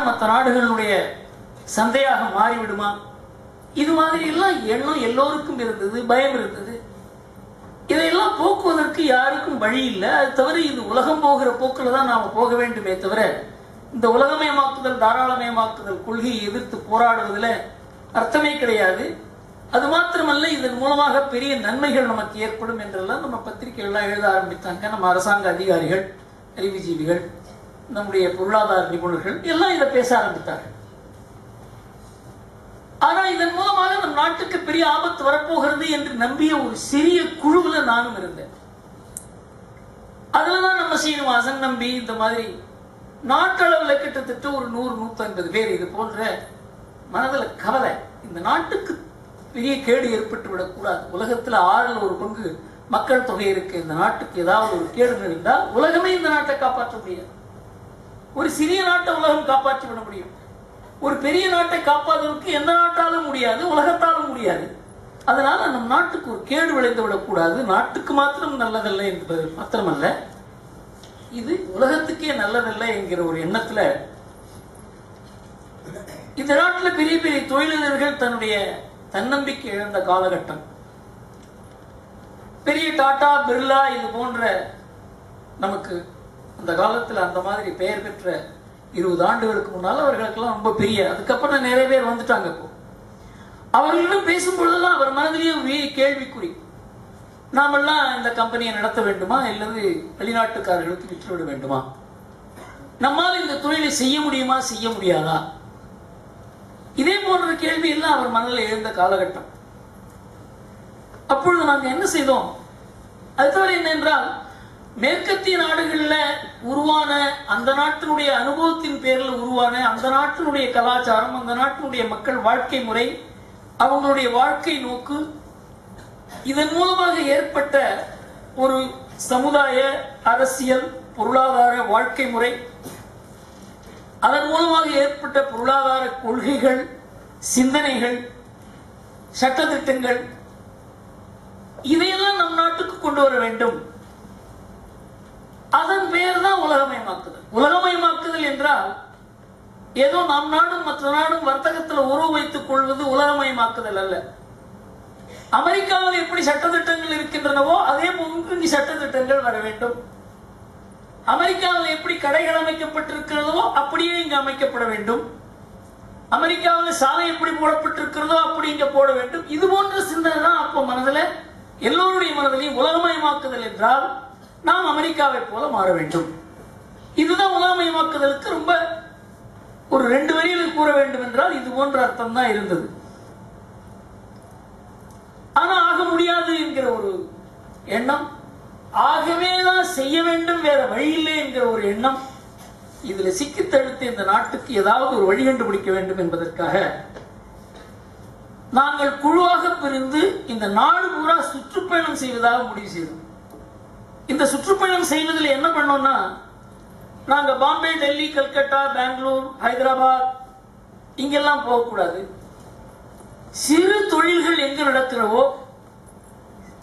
மற்ற நாடுகளுடைய சந்தையாக மாறிவிடுமா? இது மாதிரி எல்லாம் எண்ணம் எல்லோருக்கும் இருந்தது, பயம் இருந்தது. இதையெல்லாம் போக்குவதற்கு யாருக்கும் வழி இல்லை. அது தவிர இது உலகம் போகிற போக்கில் தான் நாம போக வேண்டுமே தவிர இந்த உலகமயமாக்குதல், தாராளமயமாக்குதல் கொள்கையை எதிர்த்து போராடுவதில் அர்த்தமே கிடையாது. அது மாத்திரமல்ல, இதன் மூலமாக பெரிய நன்மைகள் நமக்கு ஏற்படும் என்றெல்லாம் நம்ம பத்திரிகைகள்லாம் எழுத ஆரம்பித்தாங்க. நம்ம அரசாங்க அதிகாரிகள், அறிவுஜீவிகள், நம்முடைய பொருளாதார நிபுணர்கள் எல்லாம் இதை பேச ஆரம்பித்தார்கள். ஆனா இதன் மூலமாக நம் நாட்டுக்கு பெரிய ஆபத்து வரப்போகிறது என்று நம்பிய ஒரு சிறிய குழுவுல நானும் இருந்தேன். அதுலதான் நம்ம சீனிவாசன் நம்பி இந்த மாதிரி நாட்டளவில் கிட்டத்தட்ட ஒரு 100-150 பேர் இது போன்ற மனதில் கவலை, இந்த நாட்டுக்கு பெரிய கேடு ஏற்பட்டு விடக்கூடாது. உலகத்துல 1/6 மக்கள் தொகை இருக்கு. இந்த நாட்டுக்கு ஏதாவது ஒரு கேடு இருந்தால் உலகமே இந்த நாட்டை காப்பாற்ற முடியாது. ஒரு சிறிய நாட்டை உலகம் காப்பாற்றி விட முடியும். ஒரு பெரிய நாட்டை காப்பாற்றுவதற்கு எந்த நாட்டாலும் முடியாது, உலகத்தாலும் முடியாது. அதனால நம் நாட்டுக்கு ஒரு கேடு விளைந்து விடக்கூடாது. நாட்டுக்கு மாத்திரம் நல்லதல்ல என்பது மாத்திரமல்ல, இது உலகத்துக்கே நல்லதல்ல என்கிற ஒரு எண்ணத்துல இந்த நாட்டில் பெரிய பெரிய தொழிலதிபர்கள் தன்னுடைய தன்னம்பிக்கை இழந்த காலகட்டம். பெரிய டாடா, பிர்லா இது போன்ற நமக்கு அந்த காலத்தில் அந்த மாதிரி பெயர் பெற்ற 20 ஆண்டுகளுக்கு முன்னால் அவர்களுக்கெல்லாம் ரொம்ப பெரிய, அதுக்கப்புறம் நிறைய பேர் வந்துட்டாங்க. இப்போ அவர்களிடம் பேசும்பொழுதெல்லாம் அவர் மனதிலேயே கேள்விக்குறி, நாமெல்லாம் இந்த கம்பெனியை நடத்த வேண்டுமா அல்லது வெளிநாட்டுக்காரர்களுக்கு விற்றுவிட வேண்டுமா? நம்மால் இந்த தொழிலை செய்ய முடியுமா, செய்ய முடியாதா? இதே போன்ற கேள்வி எல்லாம் அவர் மனதில் எழுந்த காலகட்டம். அப்பொழுது நாங்கள் என்ன செய்தோம்? அது தவிர என்னென்றால், மேற்கத்திய நாடுகளில் உருவான அந்த நாட்டினுடைய அனுபவத்தின் பேரில் உருவான அந்த நாட்டினுடைய கலாச்சாரம், அந்த நாட்டினுடைய மக்கள் வாழ்க்கை முறை, அவங்களுடைய வாழ்க்கை நோக்கு, இதன் மூலமாக ஏற்பட்ட ஒரு சமுதாய, அரசியல், பொருளாதார வாழ்க்கை முறை, அதன் மூலமாக ஏற்பட்ட பொருளாதார கொள்கைகள், சிந்தனைகள், சட்டத்திட்டங்கள், இதையெல்லாம் நம் நாட்டுக்கு கொண்டு வர வேண்டும். அதன் பெயர் தான் உலகமயமாக்குதல். உலகமயமாக்குதல் என்றால் ஏதோ நம் நாடும் மற்ற நாடும் வர்த்தகத்தில் உறவு வைத்துக் கொள்வது உலகமயமாக்குதல் அல்ல. அமெரிக்காவில் எப்படி சட்டத்திட்டங்கள் இருக்கின்றனவோ அதே போன்று இங்கு சட்டத்திட்டங்கள் வர வேண்டும். அமெரிக்காவில் எப்படி கடைகள் அமைக்கப்பட்டிருக்கிறதோ அப்படியே இங்கு அமைக்கப்பட வேண்டும். அமெரிக்காவில் சாலை எப்படி போடப்பட்டிருக்கிறதோ அப்படி இங்க போட வேண்டும். இது போன்ற சிந்தனை தான் அப்போ மனதில், எல்லோருடைய மனதிலையும் உலகமயமாக்குதல் என்றால் நாம் அமெரிக்காவை போல மாற வேண்டும். இதுதான் உலகமயமாக்குதலுக்கு ரொம்ப ஒரு 2 வரியில் கூற வேண்டும் என்றால் இது போன்ற அர்த்தம் தான் இருந்தது. ஆனா ஆக முடியாது என்கிற ஒரு எண்ணம், ஆகவேதான் செய்ய வேண்டும், வேற வழி இல்லை என்கிற ஒரு எண்ணம், இதுல சிக்கி தடுத்து இந்த நாட்டுக்கு ஏதாவது ஒரு வழி கண்டுபிடிக்க வேண்டும் என்பதற்காக நாங்கள் குழுவாக பிரிந்து இந்த நாடு பூரா சுற்றுப்பயணம் செய்வதாக முடிவு செய்தோம். இந்த சுற்றுப்பயணம் செய்வதில் என்ன பண்ணோம்னா, நாங்க பாம்பே, டெல்லி, கல்கட்டா, பெங்களூர், ஹைதராபாத் இங்கெல்லாம் போகக்கூடாது. சிறு தொழில்கள் எங்கு நடக்கிறவோ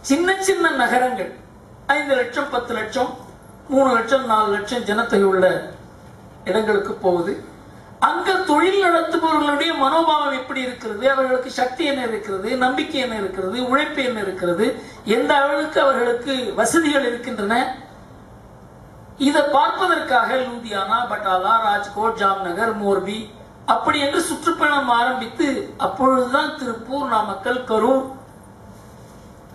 சின்ன சின்ன நகரங்கள், 5 லட்சம், 10 லட்சம், 3 லட்சம், 4 லட்சம் ஜனத்தொகை உள்ள இடங்களுக்கு போகுது. அங்க தொழில் நடத்துபவர்களுடைய மனோபாவம் எப்படி இருக்கிறது, அவர்களுக்கு சக்தி என்ன இருக்கிறது, நம்பிக்கை என்ன இருக்கிறது, உழைப்பு என்ன இருக்கிறது, எந்த அளவுக்கு அவர்களுக்கு வசதிகள் இருக்கின்றன, இதை பார்ப்பதற்காக லூதியானா, பட்டாலா, ராஜ்கோட், ஜாம்நகர், மோர்பி அப்படி என்று சுற்றுப்பயணம் ஆரம்பித்து அப்பொழுதுதான் திருப்பூர், நாமக்கல், கரூர்,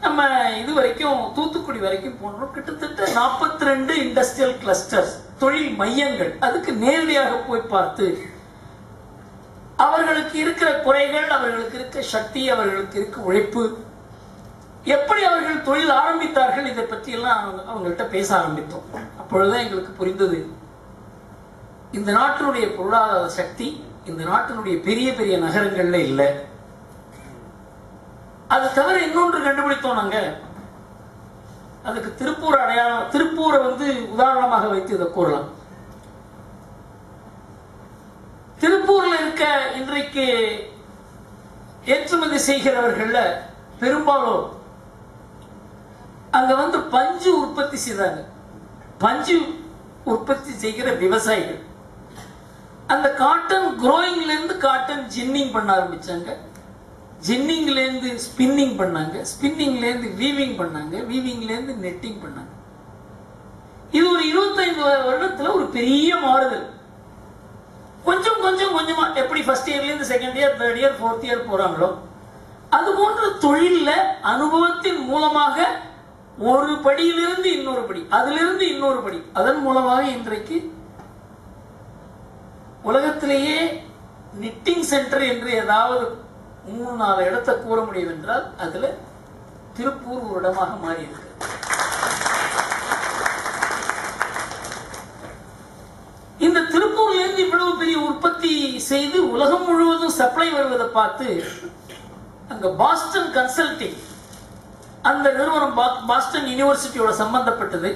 நம்ம இது வரைக்கும் தூத்துக்குடி வரைக்கும் போனோம். கிட்டத்தட்ட 42 இண்டஸ்ட்ரியல் கிளஸ்டர்ஸ், தொழில் மையங்கள், அதுக்கு நேரடியாக போய் பார்த்து அவர்களுக்கு இருக்கிற குறைகள், அவர்களுக்கு இருக்க சக்தி, அவர்களுக்கு இருக்க உழைப்பு, எப்படி அவர்கள் தொழில் ஆரம்பித்தார்கள், இதை பற்றி எல்லாம் அவங்கள்ட்ட பேச ஆரம்பித்தோம். அப்பொழுதுதான் எங்களுக்கு புரிந்தது, இந்த நாட்டினுடைய பொருளாதார சக்தி இந்த நாட்டினுடைய பெரிய பெரிய நகரங்கள்ல இல்லை. அது தவிர இன்னொன்று கண்டுபிடித்தோம் நாங்க. அதுக்கு திருப்பூர் அடையாளம், திருப்பூரை உதாரணமாக வைத்து இதை கூறலாம். திருப்பூர்ல இருக்க இன்றைக்கு ஏற்றுமதி செய்கிறவர்கள பெரும்பாலும் அங்க பஞ்சு உற்பத்தி செய்தாங்க. பஞ்சு உற்பத்தி செய்கிற விவசாயிகள் அந்த காட்டன் குரோயிங்ல இருந்து காட்டன் ஜின்னிங் பண்ண ஆரம்பிச்சாங்க. ஜின்னிங்ல இருந்து ஸ்பின்னிங் பண்ணாங்க. ஸ்பின்னிங்ல இருந்து வீவிங் பண்ணாங்க. வீவிங்ல இருந்து நெட்டிங் பண்ணாங்க. இது ஒரு 25 வருடத்துல ஒரு பெரிய மாறுதல். கொஞ்சம் கொஞ்சம் கொஞ்சமா எப்படி ஃபர்ஸ்ட் இயர்ல இருந்து second year, third year, fourth year போறாங்களோ அது போன்ற தொழில அனுபவத்தின் மூலமாக ஒரு படியிலிருந்து இன்னொரு படி, அதிலிருந்து இன்னொரு படி, அதன் மூலமாக இன்றைக்கு உலகத்திலேயே நிட்டிங் சென்டர் என்று ஏதாவது 3-4 இடத்தை கூற முடியும் என்றால் அதுல திருப்பூர் ஒரு இடமாக மாறி இருக்கு. இந்த திருப்பூர்ல இருந்து இவ்வளவு பெரிய உற்பத்தி செய்து உலகம் முழுவதும் சப்ளை வருவதை பார்த்து அங்க பாஸ்டன் கன்சல்டிங் அந்த நிறுவனம் பாஸ்டன் யூனிவர்சிட்டியோட சம்பந்தப்பட்டது.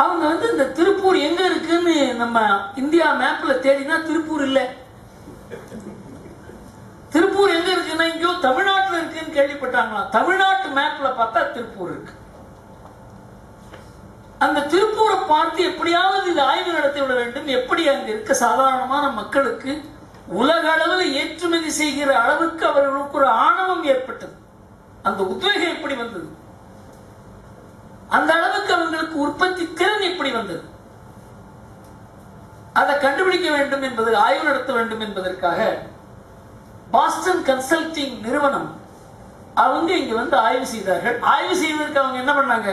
அவங்க இந்த திருப்பூர் எங்க இருக்குன்னு நம்ம இந்தியா மேப்ல தேடினா திருப்பூர் இல்ல. திருப்பூர் எங்க இருக்குன்னா இங்கோ தமிழ்நாட்டில் இருக்குன்னு கேள்விப்பட்டாங்களா. தமிழ்நாட்டு மேப்ல பார்த்தா திருப்பூர் இருக்கு. அந்த திருப்பூரை பார்த்து எப்படியாவது இது ஆய்வு நடத்தி விட வேண்டும். எப்படி அங்க இருக்க சாதாரணமான மக்களுக்கு உலக அளவில் ஏற்றுமதி செய்கிற அளவுக்கு அவர்களுக்கு ஒரு ஆணவம் ஏற்பட்டது. அந்த உத்வேகம் எப்படி வந்தது, அந்த அளவுக்கு அவங்களுக்கு உற்பத்தி திறன் எப்படி வந்தது, அதை கண்டுபிடிக்க வேண்டும் என்பது, ஆய்வு நடத்த வேண்டும் என்பதற்காக பாஸ்டன் கன்சல்டிங் நிறுவனம் அவங்க இங்க ஆய்வு செய்தார்கள். ஆய்வு செய்வதற்கு அவங்க என்ன பண்ணாங்க,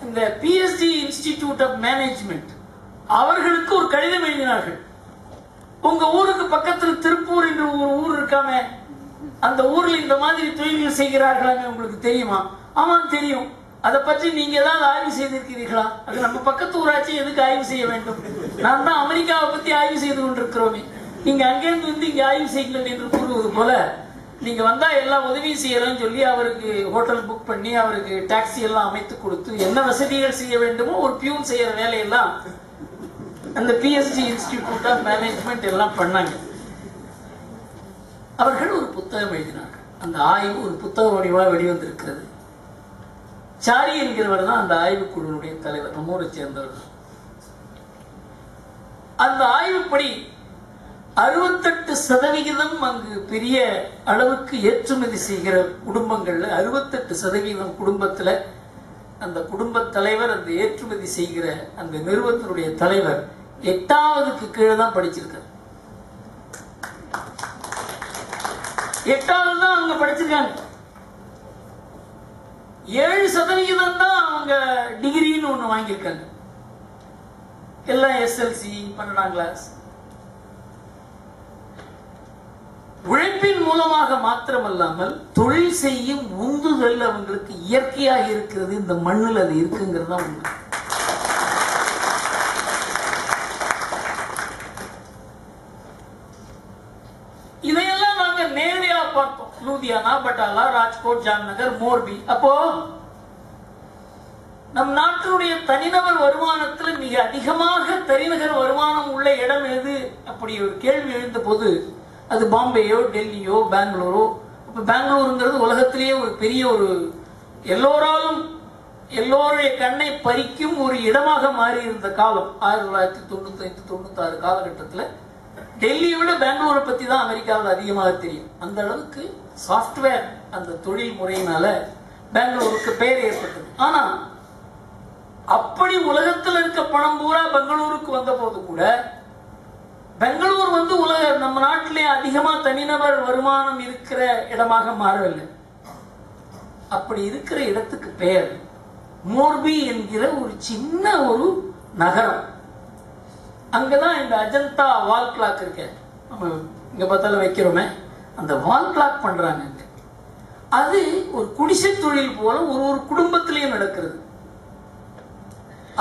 இந்த PSG இன்ஸ்டிடியூட் ஆஃப் மேனேஜ்மெண்ட் அவர்களுக்கு ஒரு கடிதம் எழுதினார்கள். உங்க ஊருக்கு பக்கத்தில் திருப்பூர் என்று ஒரு ஊர் இருக்காமே, அந்த ஊர்ல இந்த மாதிரி தொழில்கள் செய்கிறார்களாங்க, உங்களுக்கு தெரியுமா? ஆமா தெரியும். அதை பற்றி நீங்க ஏதாவது ஆய்வு செய்திருக்கிறீர்களா? அது நம்ம பக்கத்து ஊராட்சி எதுக்கு ஆய்வு செய்ய வேண்டும்? நான் தான் அமெரிக்காவை பத்தி ஆய்வு செய்து கொண்டிருக்கிறோமே, நீங்க அங்கிருந்து இங்க ஆய்வு செய்யல என்று கூறுவது போல நீங்க வந்தா எல்லா உதவியும் செய்யறோம்னு சொல்லி அவருக்கு ஹோட்டல் புக் பண்ணி அவருக்கு டாக்ஸி எல்லாம் அமைத்து கொடுத்து என்ன வசதிகள் செய்ய வேண்டுமோ ஒரு பியூன் செய்யற வேலையெல்லாம் அந்த PSG இன்ஸ்டிடியூட் ஆஃப் மேனேஜ்மெண்ட் எல்லாம் பண்ணாங்க. அவர்கள் ஒரு புத்தகம் எழுதினார்கள். அந்த ஆய்வு ஒரு புத்தக வடிவாக வெளிவந்திருக்கிறது. சாரி என்கிறவர் தான் அந்த ஆய்வு குழுவுடைய தலைவர், நம்ம ஊரை சேர்ந்தவர். அந்த ஆய்வுப்படி 68% அங்கு பெரிய அளவுக்கு ஏற்றுமதி செய்கிற குடும்பங்கள்ல 68% குடும்பத்துல அந்த குடும்ப தலைவர், அந்த ஏற்றுமதி செய்கிற அந்த நிறுவனத்தினுடைய தலைவர் 8ஆவதுக்கு கீழே தான் படிச்சிருக்காரு. 8ஆவது தான் அவங்க படிச்சிருக்காங்க. 7% தான் அவங்க டிகிரின்னு ஒண்ணு வாங்கியிருக்காங்க. எல்லாம் SLC 12ஆம் கிளாஸ். உழைப்பின் மூலமாக மாத்திரமல்லாமல் தொழில் செய்யும் உந்துதல் அவங்களுக்கு இயற்கையாக இருக்கிறது. இந்த மண்ணில் அது இருக்குங்கிறது தான் உண்மை. இதையெல்லாம் நாங்க நேரடியாக பார்த்தோம். லூதியானா, பட்டாலா, ராஜ்கோட், ஜாம்நகர், மோர்பி. அப்போ நம் நாட்டினுடைய தனிநபர் வருமானத்தில் மிக அதிகமாக தனிநகர் வருமானம் உள்ள இடம் எது அப்படி ஒரு கேள்வி எழுந்த போது அது பாம்பேயோ, டெல்லியோ, பெங்களூரோ. இப்ப பெங்களூருங்கிறது உலகத்திலேயே ஒரு பெரிய ஒரு எல்லோருடைய கண்ணை பறிக்கும் ஒரு இடமாக மாறி இருந்த காலம் 1995-96 காலகட்டத்தில் டெல்லியை விட பெங்களூரை பத்தி தான் அமெரிக்காவில் அதிகமாக தெரியும். அந்த அளவுக்கு சாப்ட்வேர் அந்த தொழில் முறையினால பெங்களூருக்கு பெயர் ஏற்பட்டது. ஆனா அப்படி உலகத்தில் இருக்க பணம் பூரா பெங்களூருக்கு வந்த போது கூட பெங்களூர் உலக நம்ம நாட்டிலே அதிகமா தனிநபர் வருமானம் இருக்கிற இடமாக மாறவில்லை. அப்படி இருக்கிற இடத்துக்கு பெயர் மோர்பி என்கிற ஒரு சின்ன ஒரு நகரம். அங்கதான் இந்த அஜந்தா வால் கிளாக் இருக்க, நம்ம இங்க பார்த்தாலும் வைக்கிறோமே, அந்த வால் கிளாக் பண்றாங்க. அது ஒரு குடிசை தொழில் போல ஒரு குடும்பத்திலேயே நடக்கிறது.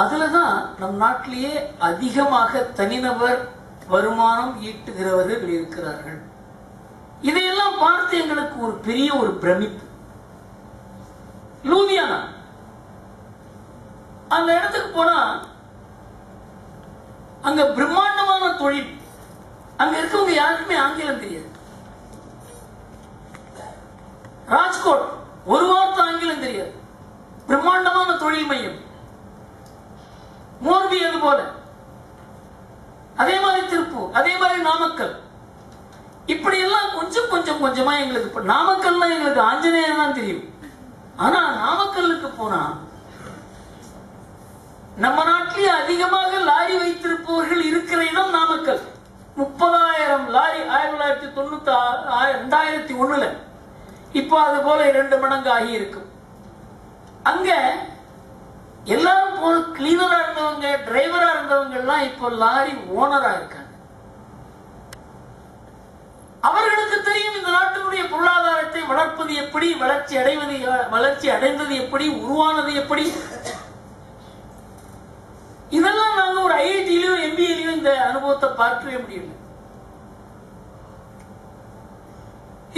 அதுலதான் நம் நாட்டிலேயே அதிகமாக தனிநபர் வருமானம் ஈட்டுகிறவர்கள் இருக்கிறார்கள். இதையெல்லாம் பார்த்து எங்களுக்கு ஒரு பெரிய ஒரு பிரமிப்பு. லூதியானா அந்த இடத்துக்கு போனா அங்க பிரம்மாண்டமான தொழில். அங்க இருக்கவங்க யாருக்குமே ஆங்கிலம் தெரியாது. ராஜ்கோட் ஒரு வார்த்தை ஆங்கிலம் தெரியாது. பிரம்மாண்டமான தொழில் மையம். மோர்பி அது போல. அதே மாதிரி திருப்பூர், அதே மாதிரி நாமக்கல். இப்படி எல்லாம் கொஞ்சம் கொஞ்சம் கொஞ்சமா எங்களுக்கு, இப்ப நாமக்கல்னா எங்களுக்கு ஆஞ்சநேயர் தான் தெரியும். ஆனா நாமக்கல்லுக்கு போனா நம்ம நாட்டிலேயே அதிகமாக லாரி வைத்திருப்பவர்கள் இருக்கிற இடம் நாமக்கல். 30,000 லாரி 2001 இப்போ அது போல 2 மடங்கு ஆகி இருக்கும். அங்க எல்லாரும் போன கிளீனரா இருந்தவங்க, டிரைவரா இருந்தவங்க எல்லாம் இப்போ லாரி ஓனரா இருக்காங்க. அவர்களுக்கு தெரியும் இந்த நாட்டினுடைய பொருளாதாரத்தை வளர்ப்பது எப்படி, வளர்ச்சி அடைந்தது எப்படி, உருவானது எப்படி. இதெல்லாம் நாங்க ஒரு ஐஐடியிலயோ எம்பிஏலயோ இந்த அனுபவத்தை பார்க்கவே முடியல.